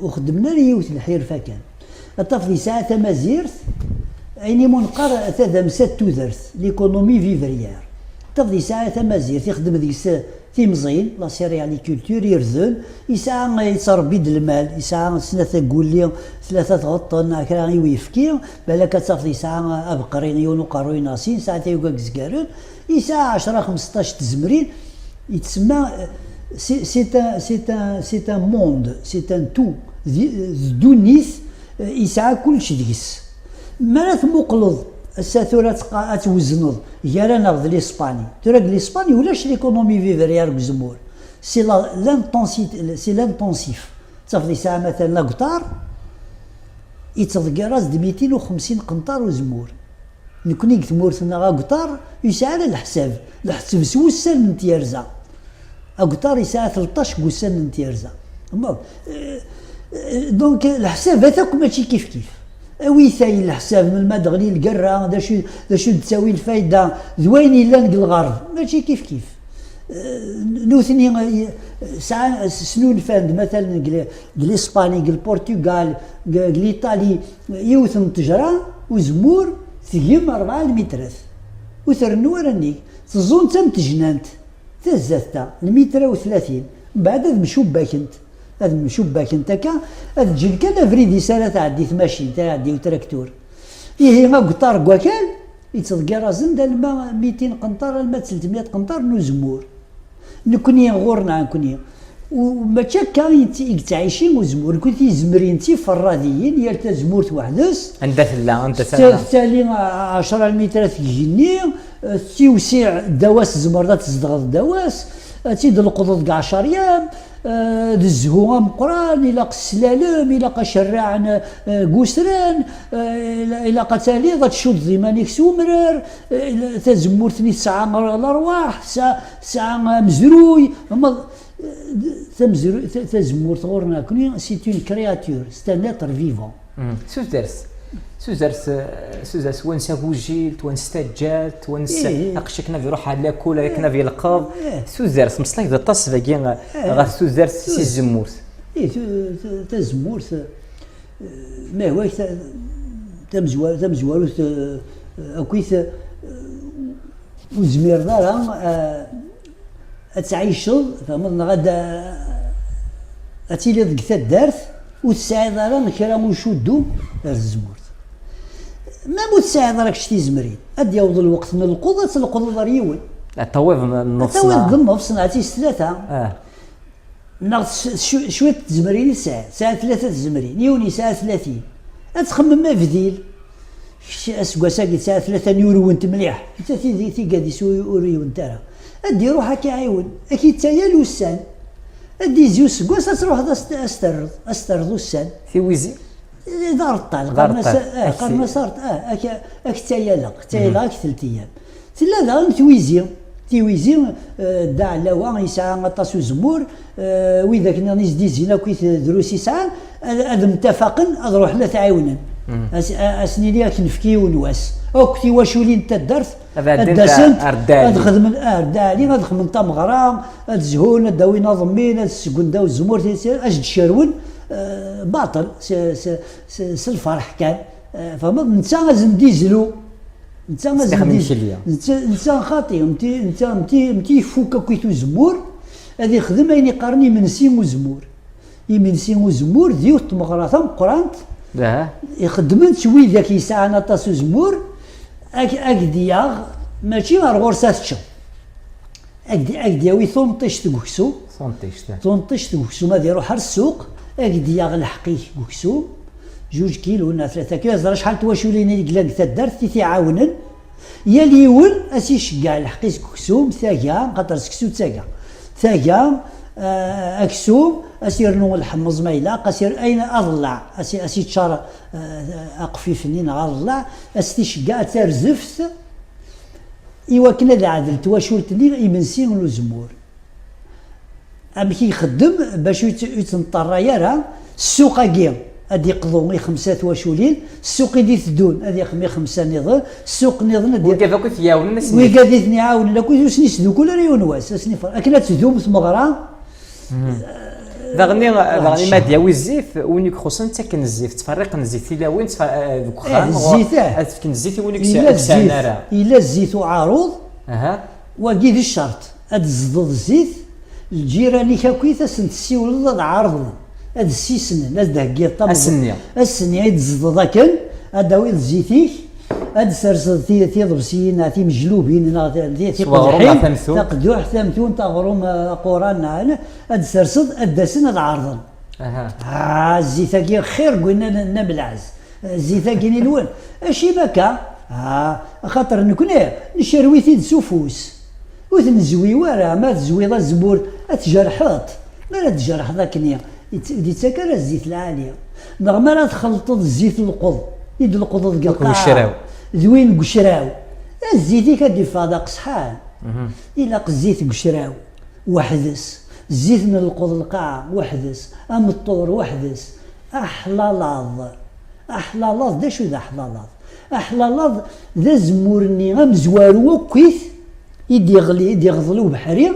وخدمنا ليوت الحرفه كان الطفل ساعه مازيرت عيني منقر تذا مسات توذرت ليكونومي فيفريير الطفل ساعه مازيرت يخدم ذيك تيمزين لا سيريالي كولتور يرزن يسعى يتربي د المال يسعى ثلاثه قولي ثلاثه غطن هكا يويفكي بالك تصافي يسعى ابقرين يونو قروي ناسين ساعه يوكا كزكارون يسعى 10 15 تزمرين يتسمى سي ان موند سي ان تو دونيث يسعى كلشي ديس مرات مقلض الساثورة توزنض يالا ناخذ الاسباني تراك الاسباني ولاش ليكونومي فيفريار كزمور سي لانتونسيف تصافي ساعه مثلا لاكطار يتذكر راس 250 قنطار وزمور نكوني كتمورثنا غاكطار يسعى الحساب سوسان من تيرزا اكطار يسعى 13 كوسان من تيرزا دونك الحساب هذاك ماشي كيف ويثاي الحساب من المدغلي القرة داشو تساوي الفايدة زوين إلا الغرب ماشي كيف نوثني سنون فاند مثلا الإسباني البرتغال الإيطالي يوثن التجرة وزمور ثقيم 4 مترات وثرنو راني تظن تم تجنانت تزاثتا 130 بعد هذا مشوباك انت هذا مشوباك انت كا هذا تجي كان فريدي سنه تعدي ماشين تعدي وتراكتور هي ما قطار كواكال يتصدق رازن دا الماء 200 قنطار الماء 300 قنطار نزمور نكوني غورنا نكوني وما تشكا يتعيشين وزمور كنت زمرين تي فراديين يا زمورت وحدس عندها التالي 10 مترات جنيه تيوسيع دواس زمردات تصدغ الدواس تيد القضض كاع 10 ايام الزهو مقران الى السلالم الى شراعن قسران الى تالي تشوط ضمانيك سومرر تزمورتني ساعه الارواح ساعه مزروي تزمورت غورنا كوني سي اون كرياتور سي ان اتر فيفون سوزرس وانسا بوجيل توانس تاجال توانس اقشكنا في روح على كولا كنا في القاض سوزرس مصلي ذا طاس باقي غير سوزرس سي زمورت تزمورت ما هو تمزوار اكويث وزمير دارا تعيش فهمنا غدا اتيلي ذيك الدارت وتساعد راه كرا وشدو الزمورت ما متساعد راك شتي زمرين اد يوض الوقت من القضاء ريول طويف النص طويف النص نعطي 3 ناقص شويه زمرين ساعه 3 زمرين يوني ساعه 30 تخمم ما فديل اسكوا ساكي ساعه 3 يورو وانت مليح انت تي قادي سوي اوريو انت ادي روح هكا عيون اكيد تايا لوسان ادي زيوس كواس تروح استرض السان في ويزي دار الطال قرنا صارت اكتايا لا 3 ايام تلا ذا تيويزي داع لوا يسعى غطاس زمور واذا كنا نزدي زينا كيف دروس يسعى هذا متفقن اروح لا تعاونن اسني ليا كنفكي ونواس اوكتي واشولي انت درت الدسنت ادخل من دالي ادخل من طمغرام الزهون داوي نظمين السكون داو الزمور اجد شرون باطل الفرح كان فما انت لازم ديزلو انت لازم انت خاطي انت فوك كيتو زمور هذه يخدم يعني قرني من سيم وزمور يمين سيم وزمور ديوت مغراثه مقرانت يخدمن شوي ذاك يسعى نطاس زمور اكدياغ ماشي غير غرسات تشو اكدياوي ثونطيش تكوكسو تونطيش تكوكسو ما ديرو حر السوق اكدياغ الحقيق كوكسو 2 كيلو ولا 3 كيلو زرا شحال تواشولين اللي قلاك تدارت تيعاونن يا ليول اسي شكاع الحقيق كوكسوم ثاقا خاطر سكسو ثاقا اكسوم اسير نو الحمص مايلا اسير اين اضلع اسي تشار اقفيفني اضلع استي شكاع ترزفت ايوا كنا ذا عدل تواشولتني يمنسين الزمور ام كي يخدم باش يتنطر يرى السوق كي ادي يقضوا 5 تواشولين السوق يدي تدون ادي 5 نظام السوق نظام وكذا كيف يعاون وكذا يعاون لك وسني سدو كل ريون واس سني اكلت تدوم ثمغرا داغني ما دياوي الزيت وين خصوصا تاكن الزيت تفرق الزيت الى وين دوك خام الزيت تفكن الزيت وين كسانرا الا الزيت عروض وكي ذي الشرط اد الزض الزيت الجيراني كاكويت سنتسيول عارض هاد السيسن هاد دهكي طاب السنيه هاد الزض كان اداوي الزيتيك هاد سرسل تيضبسين تي مجلوبين تيقدحين تقدوح ثمتون تغروم قران هاد سرسل ادسن هاد عارض الزيتاكي خير قلنا نبلعز الزيتاكي نلون اشي بكا خاطر نكون نشروي سفوس وتنزوي ورا ما تزوي ذا الزبور اتجرحط ما تجرح ذاك نيا دي تسكر الزيت العاليه نغما لا تخلط الزيت القض يد القض قشراو زوين قشراو الزيت كدي فاضق صحان الا الزيت قشراو وحدس الزيت من القض القاع وحدس ام الطور وحدس احلالاض دا شو ذا احلالاض ذا زمورني غا مزوارو كويث يدي يغلو بحري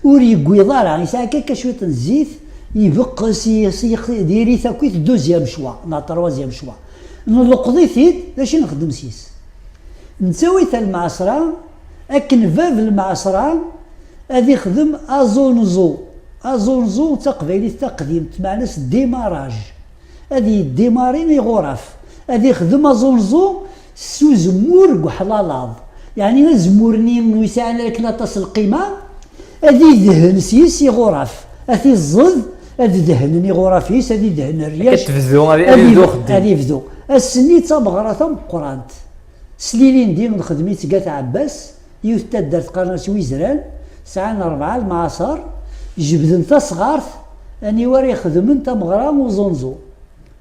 وري قويضارا يساعد كا شويه الزيت يبقى ديري ثاكويت دوزيام شوا لا تروازيام شوا نلقضي ثيد باش نخدم سيس نسوي تا المعصره اكن فاف المعصره هذي يخدم ازونزو تقبيلي التقديم تمعناس ديماراج هذه ديمارين غرف هذي يخدم ازونزو سو زمور وحلالاض يعني زمورني ويساعد لك لا تصل القيمه هذي دهن سيسي غرف هذي الزض هذي دهنني غرفيس هذي دهن الرياش كتفذو هذي يفذو السني تبغرة قرانت سليلين دين خدميت قات عباس يوتا دارت قرنة ويزران ساعان 4 المعاصر جبدن تا صغارت اني وري خدمن تا مغرا وزنزو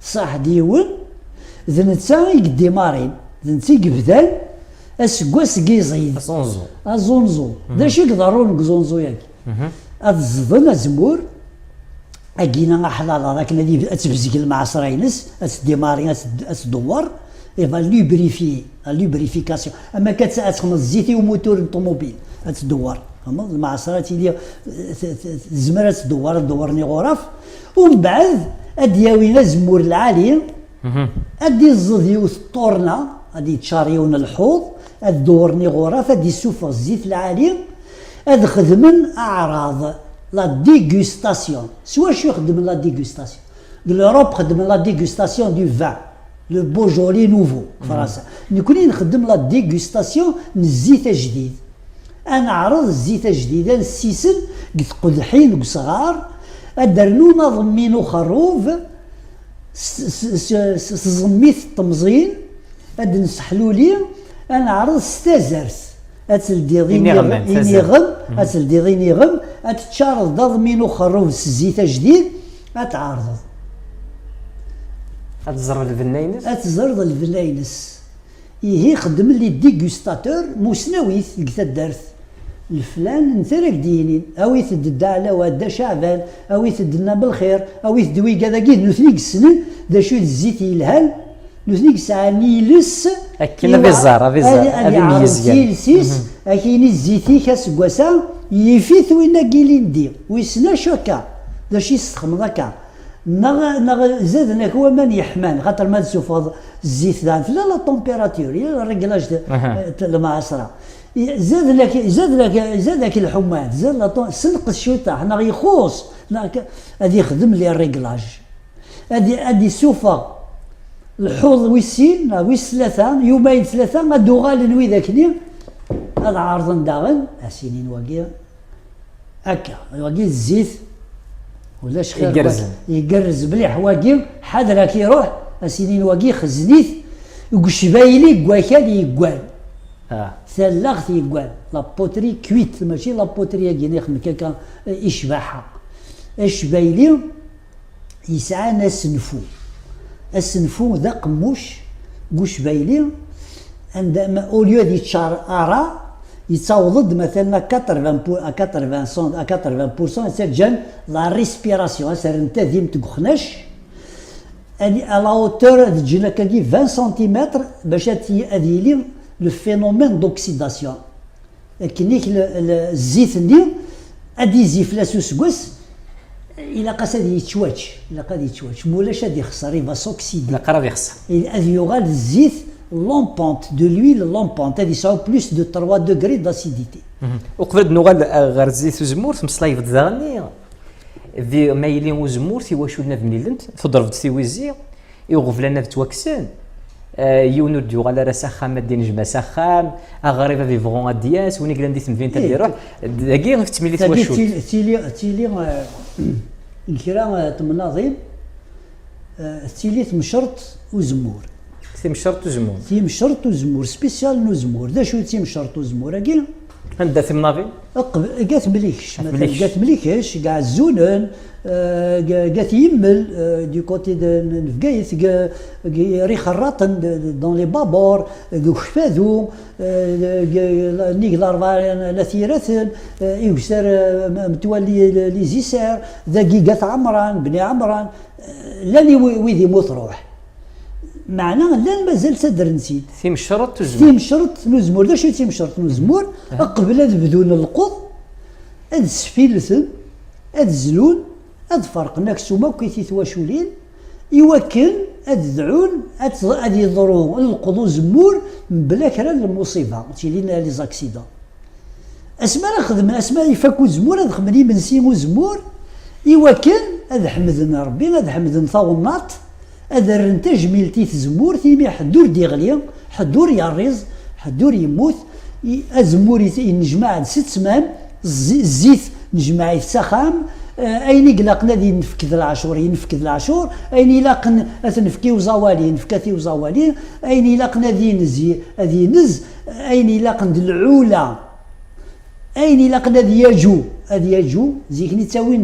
صح ديون ذنتا يقدي مارين ذنتا يقبدان اسكواس كيزيد ازونزو داش يقدرون كزونزو ياك هاد الزبن الزمور اكينا حلال هذاك الذي تبزق المعصرينس ديماري تدور ايفا لوبريفيكاسيون اما كتساعد تخمض الزيتي وموتور الطوموبيل تدور فهمت المعصره تيلي الزمره تدورني غرف ومن بعد ادياوينا زمور العالي ادي الزديو الطورنا ادي تشاريون الحوض ادورني غرف ادي سوفر الزيت العالي اد خدمن اعراض لا ديغوستاسيون سوا شو يخدم لا ديغوستاسيون لوروب خدم لا ديغوستاسيون دو فان لو بوجولي نوفو فرنسا نكوني نخدم لا ديغوستاسيون من الزيت الجديد انا عرض الزيت الجديد السيسن قد قدحين صغار ادرنو نظمينو خروف زميت التمزين اد نسحلو لي انا عرض ستازرت اتلديضين يغم اتلديضين يغم اتشارض ضمينو خروف الزيت جديد اتعارض اتزرد الفناينس هي خدم لي ديغوستاتور موسناويت قتا دارت الفلان انت راك دينين اويت تدعى على واد شعبان اويت تدنا بالخير اويت دوي كذا كي نثنيك السنن دا شو الزيت يلهل نثنيك ساعني لس اكينا بزار هذه ميزيان اكيني الزيتي كاسكواسا يفيت وين كيلين دي ويسنا شوكا دا شي يستخدم ذاك نغ زادنا هو من يحمان خاطر ما تشوف الزيت لا لا طومبيراتور لا الريغلاج المعصره زاد لك الحماد زاد سلق الشوطه حنا غيخوص هذه يخدم لي الريغلاج هذه سوفا الحوض ويسين ويس ثلاثة يومين ثلاثة غادو غالن وذاكني هذا عارضن داغن اسينين واقي هكا واقي الزيت ولاش خير يقرز مليح واقي حاضر كي يروح اسينين واقي خزنيت وقشبايلي كواكال يقوال ثلاغت يقوال لابوتري كويت ماشي لابوتري كي نخدم كاكا اشباحها اشبايلي يسعى ناس نفو السنفو ذا قموش قشبايلي عندما اوليو دي تشار ارا يتصاوض مثلا 80% سجن لا ريسبيراسيون سير انت ذيم تخناش اني على اوتور تجينا كي 20 سنتيمتر باش هذه لو فينومين دوكسيداسيون كنيك الزيت ندير ادي زيفلاس وسكوس إلا قاس هذه يتشواتش إلا قاد يتشواتش مولاش هذه يخسر يبا سوكسيدي لا قراب يخسر هذه يغال الزيت لومبونت دو لويل لومبونت هذه يساو بلوس دو 3 دوغري داسيديتي وقبل نوغال غير الزيت وزمور مصلايف دزاغني في مايلين وزمور واش ولنا بنيلنت تضرب تسيويزي يغفلنا تواكسن يونو ديو على راس خام دي نجمه سخام غريبه في فغون دياس وني كلاندي تنفين تدير روح داكي في تميليت واشو تيلي الكرام تمناظين تيلي مشرط وزمور مشرط وزمور مشرط وزمور سبيسيال نوزمور دا شو مشرط وزمور كي عندها ثمنافي قات مليكش قات مليكش كاع الزونن قات يمل دي كوتي نفقايث ريخ الرطن دون لي بابور خفاذو نيك الاربعه لثيرثن يوسر متولي لي زيسار ذاكي قات عمران بني عمران لاني ويدي مطروح معناه لان مازال تدر نسيت مشرط وزمور مشرط نوزمور دا شو مشرط نوزمور قبل هذا بدون القض هاد السفيلثن هاد الزلون هاد فرقنا كسوما كيتي تواشولين يوكل هاد دعون هاد يضرو القضو زمور بلا كرا المصيبه تيلينا لي زاكسيدون اسماء خدم اسماء يفكو زمور هاد خمني من سيمو زمور يوكل هاد حمدنا ربي هاد حمدنا ثاونات هذا رنتاج ميلتي زمور تيمي حدور ديغلي حدور يريز حدور يموت الزمور ينجمع 6 سمان الزيت نجمع يتسخام اين قلقنا دي نفكذ العاشور ينفكذ العاشور اين يلاقن نفكي وزوالي نفكاتي وزوالي اين يلاقنا دي نزي هذه نز اين يلاقن العوله اين يلاقنا دي يجو هذه يجو زيكني تساوي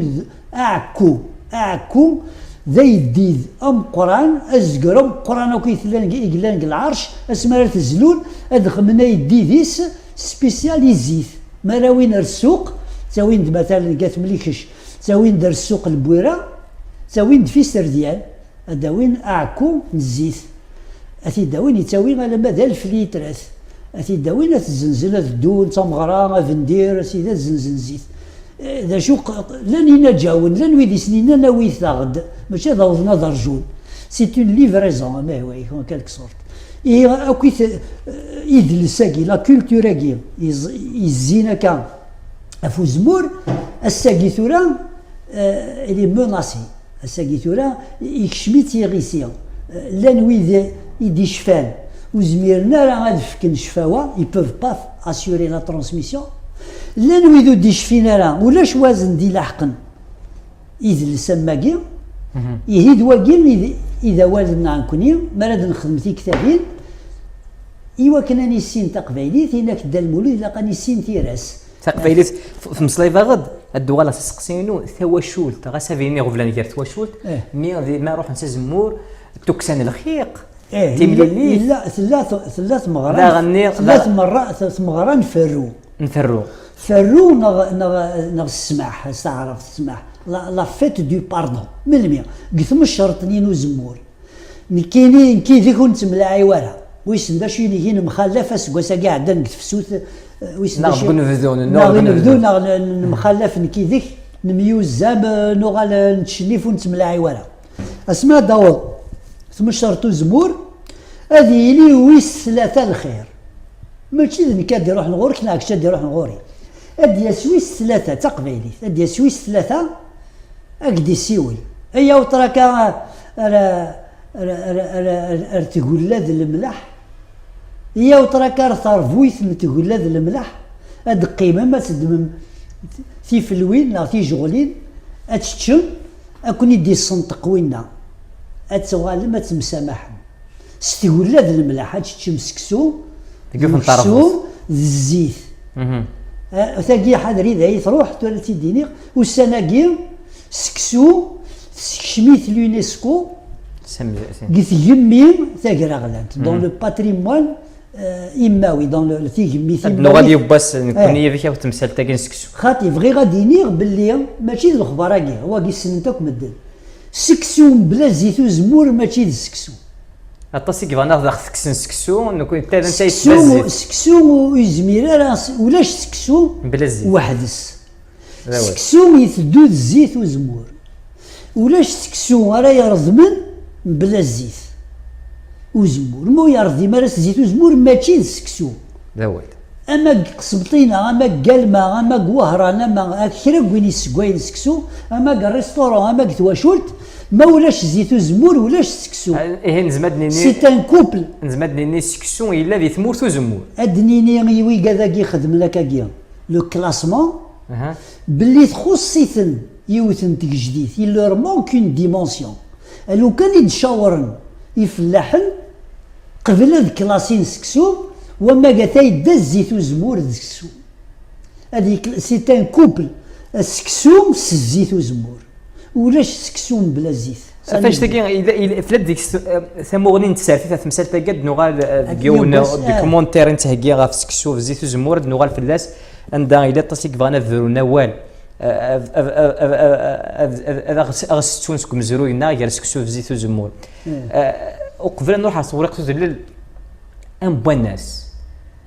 اعكو ذا يديد قران ازقرم قران وكي يقلان العرش اسمها تزلون ادخمنا يديديس سبيسياليزيت مراوين السوق تاوين مثلا قات مليكش تاوين دار السوق البويره تاوين في سرديان اداوين اعكو نزيت اثي داوين يتاوين على مدى 1000 لتر اثي داوين تزنزل الدون تمغرا فندير سيدا زنزن زيت ذا شو لن ينجاون لن ويدي سنين ناوي ثاغد ماشي ضوضنا درجون سي اون ليفريزون ما هو ان كالك سورت اي اكو يدلساكي لا كولتوراكي يزينا كان افو زمور الساكي ثورا الي مناسي الساكي ثورا يكشميت يغيسيا لن ويدي يدي شفان وزميرنا راه غاد فكن شفاوه يبوف با اسيوري لا ترانسميسيون لان ويدو ديش فينا راه ولاش وازن دي لاحقا إذا لسماكي يهيد واقيل إذا والدنا عنكوني مراد نخدم في كتابين إوا كنا نسين تقبايليت هناك دا المولود إلا قاني سين تيراس تقبايليت في مصليفة غد الدوالة تسقسينو ثواشولت غاسافيني غفلان كير ثواشولت مي ما روح نسى زمور توكسان الخيق تيملي لا ثلاث مغران ثلاث مغران نفرو نغ السماح استعرف السماح لا فيت دو باردون من المية قلت مش شرط نينو زمور كاينين كي ذيكون تملاعي ورا ويس ندا شي نيجي مخلف اسكوسا كاع عندنا في سوت ويس نبدو مخلف كي ذيك نميوز زاب نوغال نتشنيف ونتملاعي ورا اسماء داوود ثم شرط زمور هذه لي ويس ثلاثه الخير ماشي نكاد يروح نغورك ناك شاد يروح نغوري ادي سويس ثلاثه تقبيلي ادي سويس ثلاثه اكدي سيوي هي وتراكا تقول لا الملح هي وتراكار ثارفويث تقول لا الملح هاد القيمة ما تدمم في فلوين لا في جغلين اتشتشم اكون يدي الصنطق وينا اتوغال ما تمسامحهم ستقول لا الملح اتشتشم سكسو سكسو الزيت ثاقي حضري ذا تروح تولي تيدينيغ والسناقي سكسو سكشميت اليونسكو قيت يميم ثاقرا غلانت دون لو باتريموان إماوي دون لو تيجمي نو غادي باس نكون هي فيك وتمثال تاكن سكسو خاطي بغي غادي ينيغ باللي ماشي الخبار كاع هو كي سنتك مدن سكسو بلا زيت وزمور ماشي السكسو اطاسي كيف ناخذ سكسن سكسو نكون حتى انت تبزيت سكسو ويزمير ولاش سكسو بلا زيت وحدس سكسو يثدو الزيت وزمور ولاش سكسو راه يرضمن بلا زيت وزمور مو يرضي مارس زيت وزمور ماشي السكسو لا واد اما قصبطينه اما قلمه اما قوهران اما كرا وين يسكوين سكسو اما الريستورون اما تواشولت ما ولاش زيت وزمور ولاش سكسو ايه نزمدني سي ان كوبل نزمدني سكسو الا ذي ثمور وزمور ادنيني يوي كذا يخدم لك كيا لو كلاسمون باللي تخصيثن يوثن تك جديد il leur manque une dimension لو كان يتشاورن يفلاحن قبل الكلاسين سكسو وما قاتا يدا الزيت وزمور سكسو هذيك سي ان كوبل السكسو الزيت وزمور ولاش سكسو بلا زيت فاش تاكي فلات ديك ثموغني نتسالفي في مسال تاكاد نوغال ديون دي كومونتير نتهكي غاف سكسو في زيت وزمور نوغال فلاس عندها الا تصيك بغانا فيرو نوال غستون سكم زروينا غير سكسو في زيت وزمور وقبل نروح على صورك تدلل ان بوناس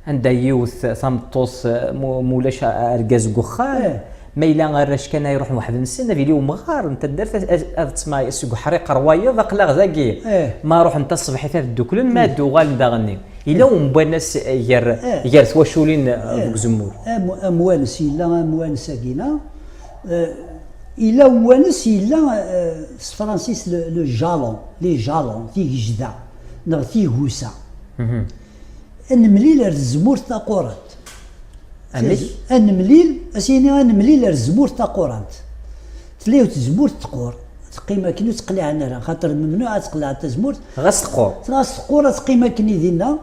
عندها يوث ثمطوس مولاش اركاز كوخا ما الا غير كان يروح واحد السنه في اليوم مغار انت درت تسمع سوق حريق روايه ذاك ذاكي ما روح انت الصبح في الدكلن ما دوغال داغني الا ومبناس يار تواشولين دوك زمور اموانس الا اموانس ساكينه الا وانس الا فرانسيس لو جالون لي جالون تي جدا نغتي غوسا نمليل الزمور تاقورات نمليل اسيني نمليل الزمور تاقورات تليو تزمور تقور تقيمه كني تقلع انا خاطر ممنوع تقلع التزمور غاس تقور تقيمه كني دينا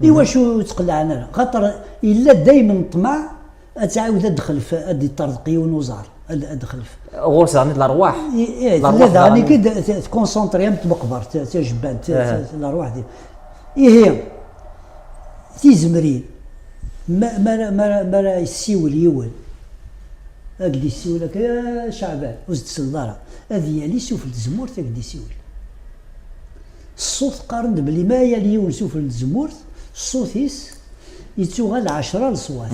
ايوا شو تقلع انا خاطر الا دائما طمع تعاود تدخل في ادي طرقي ونوزار ادخل في غورس غني الارواح لا داني كي تكونسونطري مقبر تجبان الارواح دي هي تيزمرين ما يسيول يول اقدي يسيول لك يا شعبان وزد الصداره هذه يعني سوف الزمور تقدي يسيول الصوت قارن بلي ما يلي يول سوف الزمور الصوتيس يتوغل 10 الصوات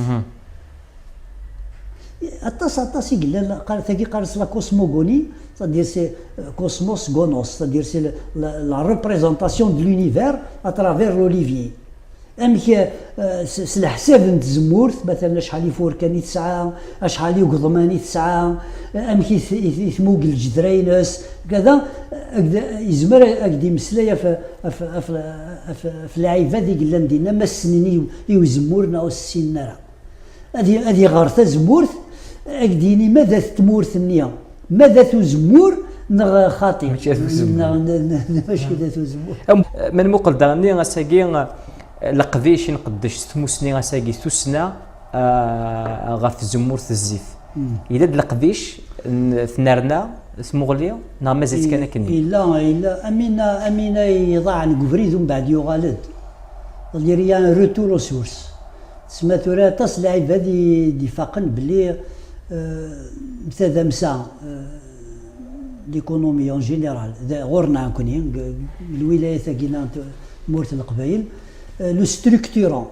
اطاس يقول قال ثقي قارس لا كوسموغوني c'est-à-dire c'est cosmos gonos c'est-à-dire c'est la représentation de l'univers à travers l'olivier امك الحساب نتزمورت مثلا شحال يفوركاني تسعه شحال يقضماني تسعه امك يثموق الجدرينس كذا يزمر اكدي مسلايا في العيبه ذيك اللي ندينا ما السنين يزمورنا او السناره هذه غارثه زمورت اكديني ماذا تمورث النيه ماذا تزمور نغ خاطي ماشي تزمور من مقل دغني غاساكي لقديش نقدش ثموسني غاساكي ثسنا غاف زمور الزيف الا لقديش ثنارنا ثمغليا نا مازال كان كني الا امينه يضاع نكفريد ومن بعد يغالد الجيريان روتور سورس سمات راه تصل لعيب هذه دفاقا بلي مثلا مسا ليكونومي اون جينيرال غورنا كوني الولايات كينا مورت القبائل لو ستركتورون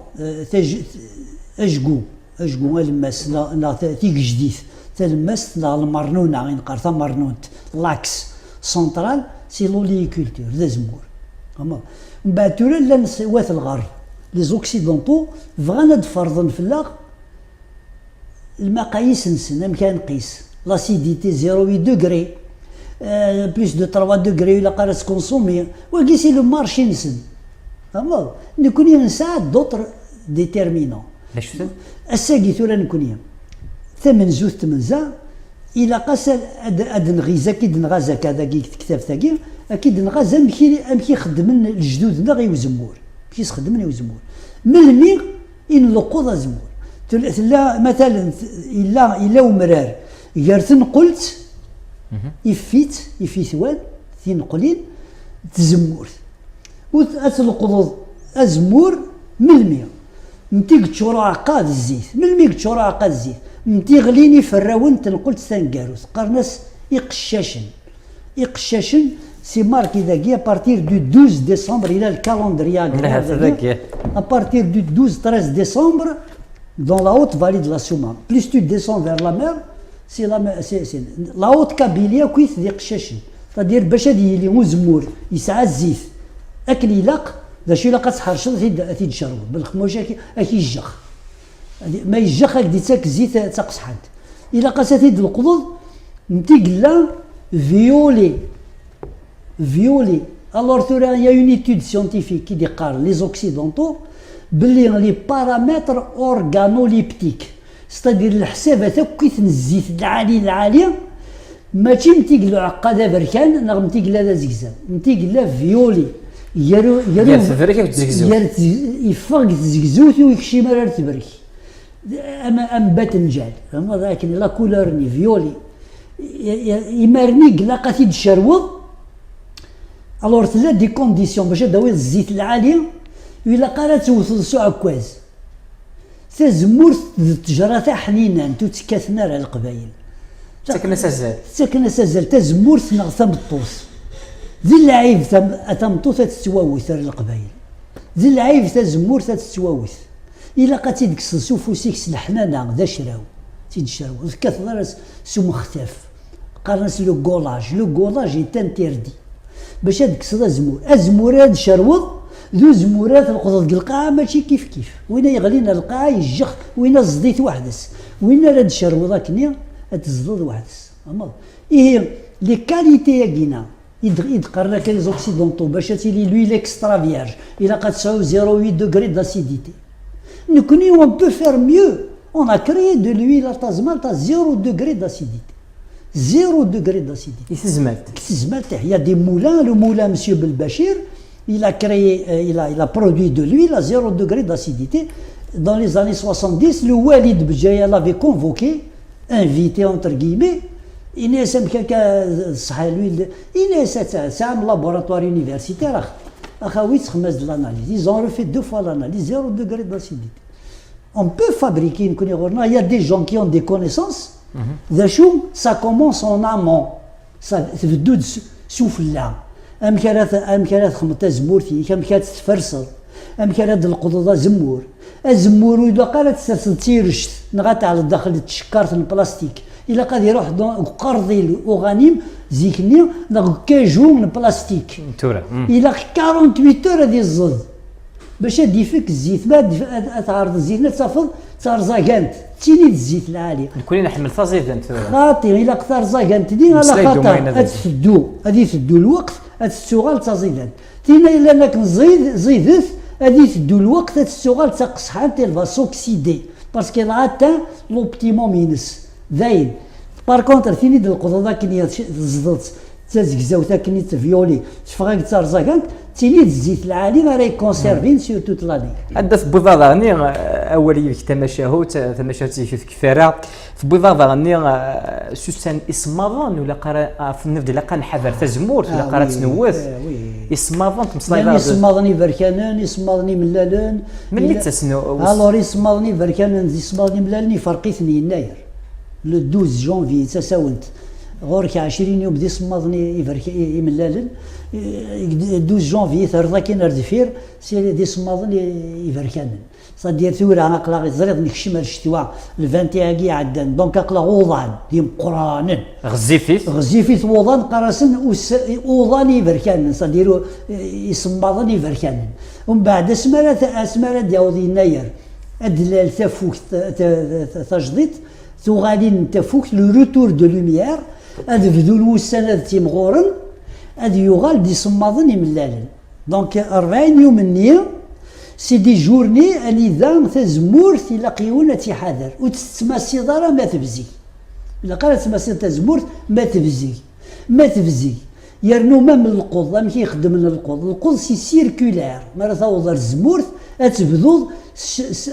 اجكو الماس لا تيك جديد تلمس لا المرنونه غير قرطه مرنونت لاكس سنترال سي لوليكولتور ذا زمور من بعد تورا لا وات الغرب لي زوكسيدونتو بغانا تفرضن في اللاغ المقاييس نسن امكان نقيس لاسيديتي 0.8 دوغري بليس دو 3 دوغري ولا قال تكونسومي ولكن سي لو مارشي نسن فهمت نكوني نساعد دوطر ديتيرمينون لا شفت الساقي ثورا نكوني ثمن زوث تمنزا الى قاس اد نغيزا كي دنغازا كذا كي كتاب ثاقي اكيد نغازا امكي خدمن الجدودنا غير زمور كي خدمن وزمور ملمي ان لقوض زمور لا مثلا الا ومرار يرثن قلت يفيت واد ثين قليل تزمور وتلقض ازمور ملمي نتي تشورا عقاد الزيت ملمي تشورا عقاد الزيت نتي غليني فراون تنقلت ثانكاروس قرناس يقشاشن سي ماركي ذاكيا بارتير دو 12 ديسمبر الى الكالندريا ابارتير دو 12 13 ديسمبر dans la haute vallée de la Souma. Plus tu descends vers la mer, c'est la haute Kabylie كويس ذي قشاشن. c'est-à-dire باش هادي اللي هو زمور يسعى الزيت اكل يلاق ذا شي لاقا تحرشط تيد شرب بالخموش اكي يجخ ما يجخ هكدي تاك الزيت تقصحت الا قاسا تيد القضض نتي قلا فيولي alors il y a une étude scientifique qui dit que les occidentaux les paramètres organoleptiques c'est-à-dire الحسابه كيف الزيت العالي ماشي نتيقلو عقاده بركان نغم نتيقلا ذا زكزان نتيقلا فيولي يرو تبرك وتزكزو يفرق تزكزوت ويكشي مرار تبرك ام بات نجال فهمت لكن لا كولورني فيولي يمرني قلاقه تيد شروض الور تلا دي كونديسيون باش داوي الزيت العالي الا قالت توصل سو عكواز تزمور تجرى حنينا تتكاثنا على القبايل ساكنه سازال تزمور نغثم الطوس ذي العيب تمطوث تتواوث على القبايل ذي العيب تزمور تتواوث الا قاتي ديك سوفوسيك الحنانه ذا شراو تيد شراو كثر سو مختف قرنس لو كولاج تانتيردي باش هاديك زمور ازمور هاد شروض ذو زمورات القضاء القاعه ماشي كيف وين يغلينا القاعه يجخ وين الزديت وحدس وين هاد الشروضه كني تزدد وحدس اما ايه لي كاليتي ياكينا يدقرنا كاين لي زوكسيدونتو باش تيلي لويل اكسترا فيرج الا قد 0.8 دوغري داسيديتي نكوني اون بو فير ميو اون ا كريي دو لويل ارتازمال تا 0 دوغري داسيديتي 0 دوغري داسيديتي تزمالت يا دي مولان لو مولان مسيو بالبشير il a créé il a produit de l'huile à 0 degré d'acidité dans les années 70 le Walid Bjaya l'avait convoqué invité entre guillemets il est un l'huile il est un laboratoire universitaire de l'analyse ils ont refait 2 fois l'analyse 0 degré d'acidité on peut fabriquer une connaissance il y a des gens qui ont des connaissances ça commence en amont ça veut souffle là امكانات خمطه زمورتي امكانات تفرصل امكانات القضوضه زمور الزمور اذا قالت تيرشت نغات على الداخل تشكرت البلاستيك الا قاد يروح قرضي الاغانيم زيكني داك كاجون البلاستيك تورا الا 48 اور ديال الزود باش يفك الزيت بعد تعرض الزيت تفض ترزاكانت تيني الزيت العالي كلنا نحمل زيت انت خاطر الا كثر زاكانت دي على خاطر تسدو غادي يسدو الوقت السوغال تزيدان تينا الا انك زيدت غادي تدو الوقت السوغال تقصحان تلفا سوكسيدي باسكو عاتا لوبتيموم ينس زايد بار كونتر ثاني د القضاء كني زدت تزكزاو كني تفيولي تفغاك ترزاكانت تيني الزيت العالي راه يكونسيرفين سير توت لاني عندها في بوضاغني اولي تماشاهوت في كفاره في بوضاغني سوسان اسماظن ولا قرا في النفد لا كنحضر تزمور ولا قرا تنوث اسماظن تمصلايضه اسماظني بركانان اسماظني ملالان ملي تسنو الور اسماظني بركانان اسماظني ملالني فرقيتني يناير لو 12 جونفي تساونت غورك 20 يوم بدي صمدني يملالن 12 جونفي ثرضا كي نردفير سي دي صمدني يفركانن صدير ثورة انا قلا زريض نكشم الشتوى الفانتي كي عدن دونك قلا وضان ديم قرانن غزيفيت وضان قراسن وضان يفركانن صديرو يصمدني يفركانن ومن بعد اسمرات ديال يناير ادلال تفوك تجديد ثغالين تفوك لو روتور دو لوميير هذا بدو الوسان هذا تيمغورن هذا يغال دي صماضن يملالن دونك 40 يوم النية سي دي جورني اللي ذا تزمورت إلا قيونا تيحاذر وتتماسي دارا ما تبزي إلا قالت تماسي تزمورت ما تبزي يرنو ما من القض ما كيخدم من القض سي سيركولار مرة توض الزمورت أتبذوض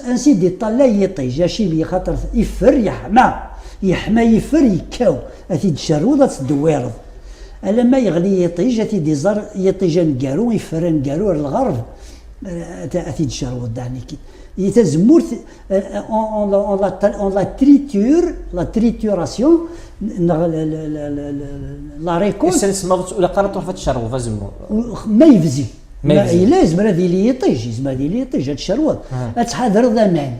انسيدي طلا يطيج اشي خاطر يفر يحمى يفر يكاو أتي تشرود تدويرض ألا ما يغلي يطيج أتي ديزار يطيج نقارو يفر نقارو الغرب أتي تشرود دعني كي يتزمورت on la triture la trituration la récolte السنس مرض ولا قرات تروح تشرب فازمرو ما يفزي لازم هذه اللي يطيج زعما هذه اللي يطيج هاد الشروط تحاذر ضمان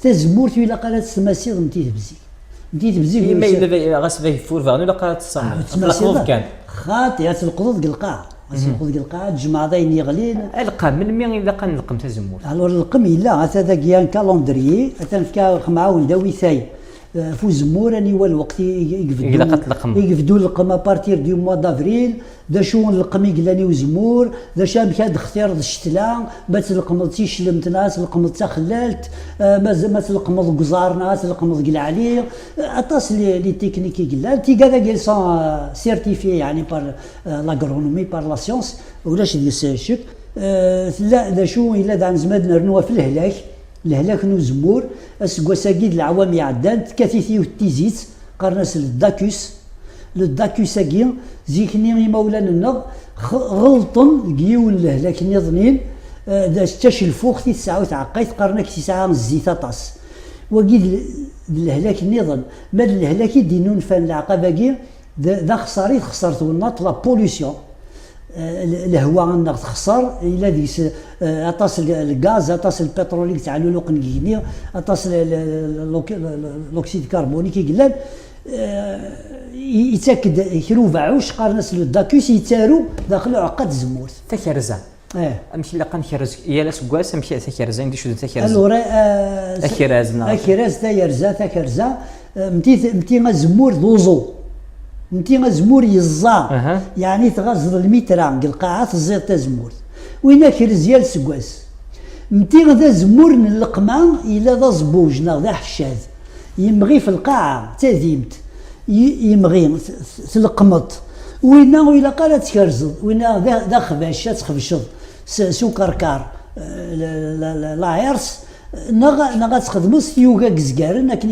تزمورت ولا قالت تماسيض نتي تبزي ما الا غاس فيه فور فان ولا قالت تصمم القض كان خاطي القض قلقاع القض قلقاع الجمعه ضاين يغلين القى من مين الا قال نلقم تزمورت الور القم لا هذا كيان كالندري تنفكا معاون داوي ثاي فو زمور اني هو الوقت يقفدوا القم ابارتير دو موا دافريل دا شو القم يقلاني وزمور دا شام كاد اختيار الشتلا ما تلقم تيشلمت ناس القم تخللت ما تلقم قزار ناس تلقم قلعلي اطاس لي تكنيك قلال تي كذا كيل سون سيرتيفي يعني بار لاغرونومي بار لا سيونس ولاش ديال شك لا دا شو الا دا زماد نرنوا في الهلاك نو زمور اسكواساكيد العوام يعدان تكاثيثي وتيزيت قرناس للداكوساكي زيكني مولانا النغ غلطن كيون الهلاك نظنين دا شتاش الفوق في الساعة وتعقيت قرنك ساعة الزيت طاس وكيد الهلاك النظن مال الهلاك دينون فان العقبة دا خسرت والنط لا بوليسيون الهواء عندنا تخسر الى ديس اطاس الغاز اطاس البتروليك تاع لولوق نكيني اطاس الاكسيد الكربونيك يقلان يتاكد يكرو فاعوش قارناس الداكوس يتارو داخل عقد زمورت تكرزا امشي لقى نكرز يا لاس كواس امشي تكرزا ندي شو تكرزا الورا اكرز تكرزا متي زمور دوزو نتي غزمور يزا يعني تغزر الميتران القاعات الزير تزمور وين كرزيال سكواس نتي غدا زمور القمان الى ذا زبوج ذا حشاد يمغي في القاعه تذيمت يمغي تلقمط وين الا قالت تكرزد وين ذا خباشات تخبشض سكركار لا عرس نغا تخدمس يوغا كزكارن لكن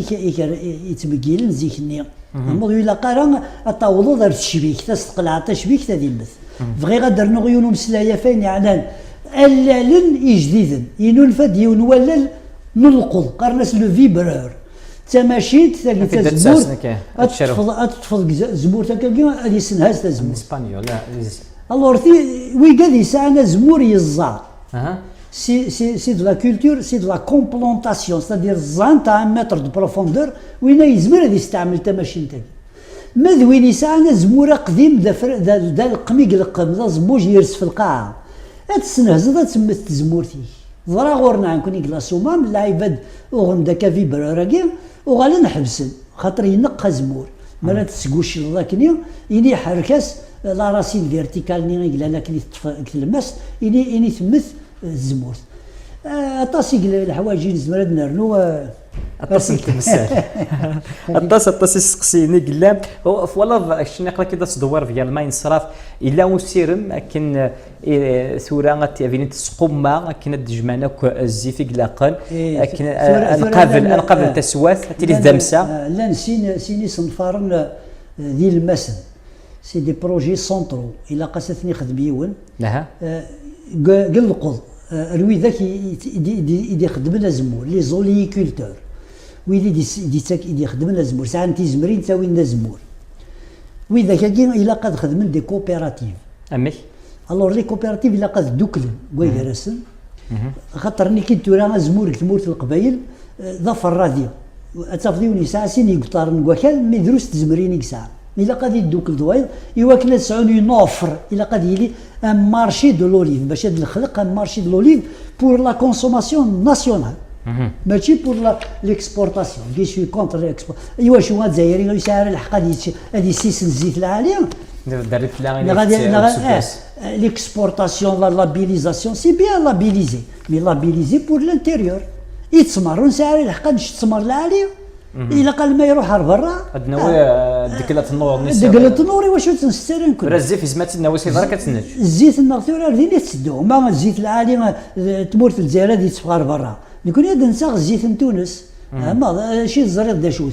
يتبقيلن زيكني نمض إلا قارن أطاولو دار الشبيك تستقلع تشبيك تذيمت بغي غادر نغيونو مسلايا فين يعلن ألالن إجديدن ينون فد يون ولل نلقض قرنس لو فيبرور تماشيت ثاني تزمور أتفض زمور تاكا هادي سنهاز تزمور اسبانيول الور وي قادي ساعنا زمور يزار c'est de la culture, c'est de la complantation, c'est-à-dire زان تاع 1 متر دو بروفوندور وين يزمر هذه يستعمل تماشين تاعي ماذ وين يسعنا زموره قديم دا القميق القم دا زبوج يرس في القاعه هاد السنهز دا تسمت زمورتي ضرا غورنا نكون يكلاسوما من العباد وغن داكا فيبراراكي وغالا نحبسن خاطر ينقى زمور مرات تسقوش لذاكني يني حركاس لا راسين فيرتيكال ني يقلا لكن تلمس يني ثمث الزمورت اطاس الحوايج نزمر نرنو اطاس التمثال اطاس السقسيني قلام والله شنو نقرا كذا تدور في الماين صراف الا وسيرم لكن ثوره فين تسقما لكن الجمانه الزيفي قلاقن لكن القبل تسواث تيلي دمسه لا نسيني صنفارن ذي المسن سي دي بروجي سونترو الا قاستني خدم يون قل القض روي ذاك يخدم لنا زمور لي زوليكولتور ويدي يخدم لنا زمور ساعه انت زمرين تساوي لنا زمور وي ذاك الا قد خدمن دي كوبيراتيف امي الور لي كوبيراتيف الا قد دوكلن ويدرسن خاطر ني كي تورا زمور تمورت القبايل ظفر راديو اتفضيوني ساعه سين يقطرن وكال مي دروس تزمرين ساعه إلا قد يدوك الضويض يواكل تسعوني نوفر إلا قد يلي ان مارشي دو لوليف باش هاد الخلق ان مارشي دو لوليف بور لا كونسوماسيون ناسيونال ماشي بور ليكسبورتاسيون. كي شوي كونتر ليكسبورتاسيون. ايوا شو الجزائري يسعر الحق هذه السيس الزيت العاليه درت لا l'exportation, la labellisation, c'est bien labellisé, mais labellisé pour l'intérieur. يتسمر ونسعر الحق نشتسمر العاليه الا قال ما يروح لبرا عندنا دكله النور دكله النور واش تنستير نكون راه الزيت زعما نوا سي درا كتنج الزيت المغثور رديني تسدو ما الزيت العالي تمورت الجزائر هذه تفغر برا نكون هذا نساغ الزيت من تونس اما شي الزرير داشوت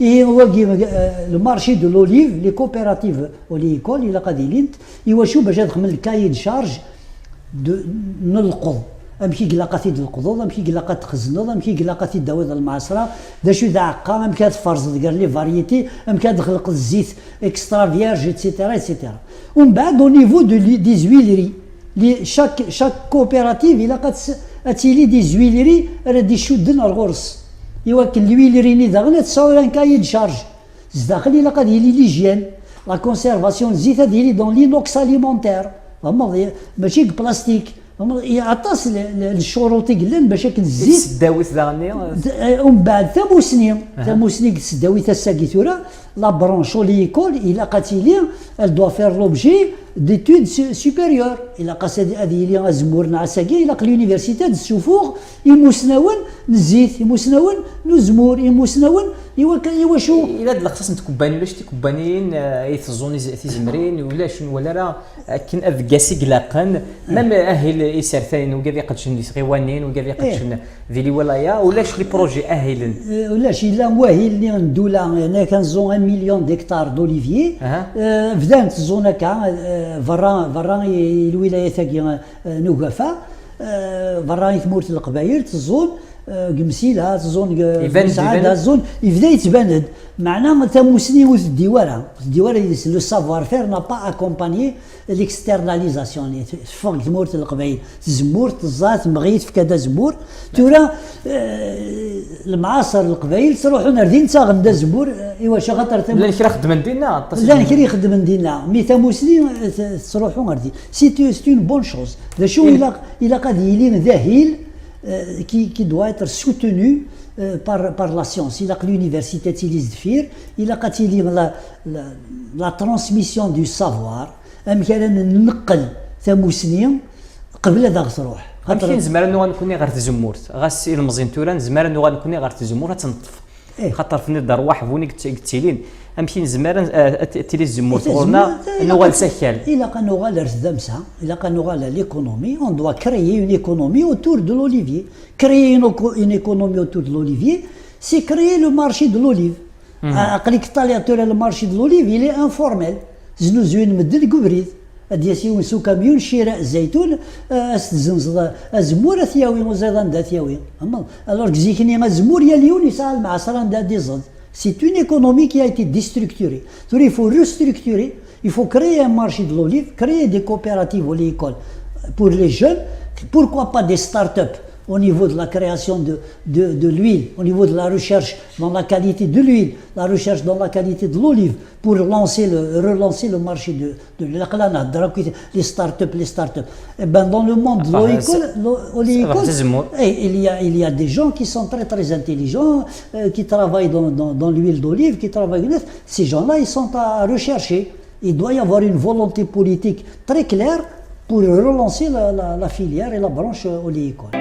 هو المارشي دو لوليف لي كوبيراتيف وليكول الى قاديلين يواشو باش تخمم الكاي شارج نلقض امشي قلاقاتي د القضوض امشي قلاقات تخزنوض امشي قلاقاتي داوود المعصره دا شو ذا عقام ام كاد فرز دير لي فاريتي ام كاد خلق الزيت اكسترا فيرج ايتترا ايتترا ومن بعد او نيفو دو دي زويلري لي شاك كوبيراتيف الى قد اتيلي دي زويلري راه دي شودن الغرس يوكل الويلري ني داغنا تصاور ان كاي شارج زداخل الى قد يلي ليجين لا كونسيرفاسيون الزيت هذه لي دون لينوكس اليمونتير ماشي بلاستيك يعطس الشروط قلن باش هاك الزيت سداويت داغني ومن بعد ثموسني سداويت الساكي ثورا لا برونشو ليكول الى قاتيلي elle doit faire l'objet d'études supérieures الى قاس هذه لي زمور نعساكي الى لونيفرسيتي السفوغ يموسناون الزيت يموسناون الزمور يموسناون ايوا شو الى هاد الخصاص نتكوباني ولا شتي كوبانيين يتزوني تيزمرين ولا شنو ولا راه كاين افكاسي قلاقن مام اهل يسرثين وكافي قدشن صغيوانين وكافي قدشن ذي ولايا ولا شي بروجي اهلن ولا شي لا مواهل اللي ندولا انا كنزون 1 مليون ديكتار دوليفيي بدات الزونه كاع فران الولايات تاعي نوقفه فران ثمورت القبايل تزون قمسيلها تزون مساعدة تزون يبدا يتبند معناه تموسني وث الديواره لو سافوار فير نا با اكومبانيي ليكسترناليزاسيون فوق ثمورت القبايل زمور تزات مغيت في كذا زمور تورا المعاصر القبايل تروحوا نردين تا غندا زمور ايوا شي خاطر لا كرا خدم دينا لا كرا يخدم دينا مي تموسني تروحوا نردين سي اون بون شوز ذا شو الى قد يلين ذاهيل qui doit être soutenu par la science. Il a que l'université utilise il a qu'à la transmission du savoir. أمكن ننقل ثموسنين قبل ذا تروح. أمكن زمان نوع نكوني غير تزمورت غاسي المزين توران زمان نوع نكوني غير تزمور تنطف. خاطر في الدار واحد فوني قلتيلين امشي زمران تيلي الزمور تغورنا نوغال سكال الى قنوغال رزدمسا الى قنوغال ليكونومي اون دوا كريي اون ايكونومي اوتور دو لوليفيي كريي اون ايكونومي اوتور دو لوليفيي سي كريي لو مارشي دو لوليف عقليك طالع تورا لو مارشي دو لوليف الي انفورميل زنو زوين مدل كبريد دياسي ونسو كاميون شراء الزيتون استزنزل الزمور ثياوي وزيدان دا ثياوي اما الوغ زيكني الزمور يا اليون يسال مع عصران دا دي زاد. C'est une économie qui a été déstructurée. Donc il faut restructurer, il faut créer un marché de l'olive, créer des coopératives oléicoles pour les jeunes, pourquoi pas des start-up au niveau de la création de l'huile, au niveau de la recherche dans la qualité de l'huile, la recherche dans la qualité de l'olive, pour relancer le marché de les start-up. Et ben dans le monde de l'oléicole, il y a des gens qui sont très très intelligents, qui travaillent dans l'huile d'olive, qui travaillent. Ces gens-là, ils sont à rechercher. Il doit y avoir une volonté politique très claire pour relancer la filière et la branche oléicole.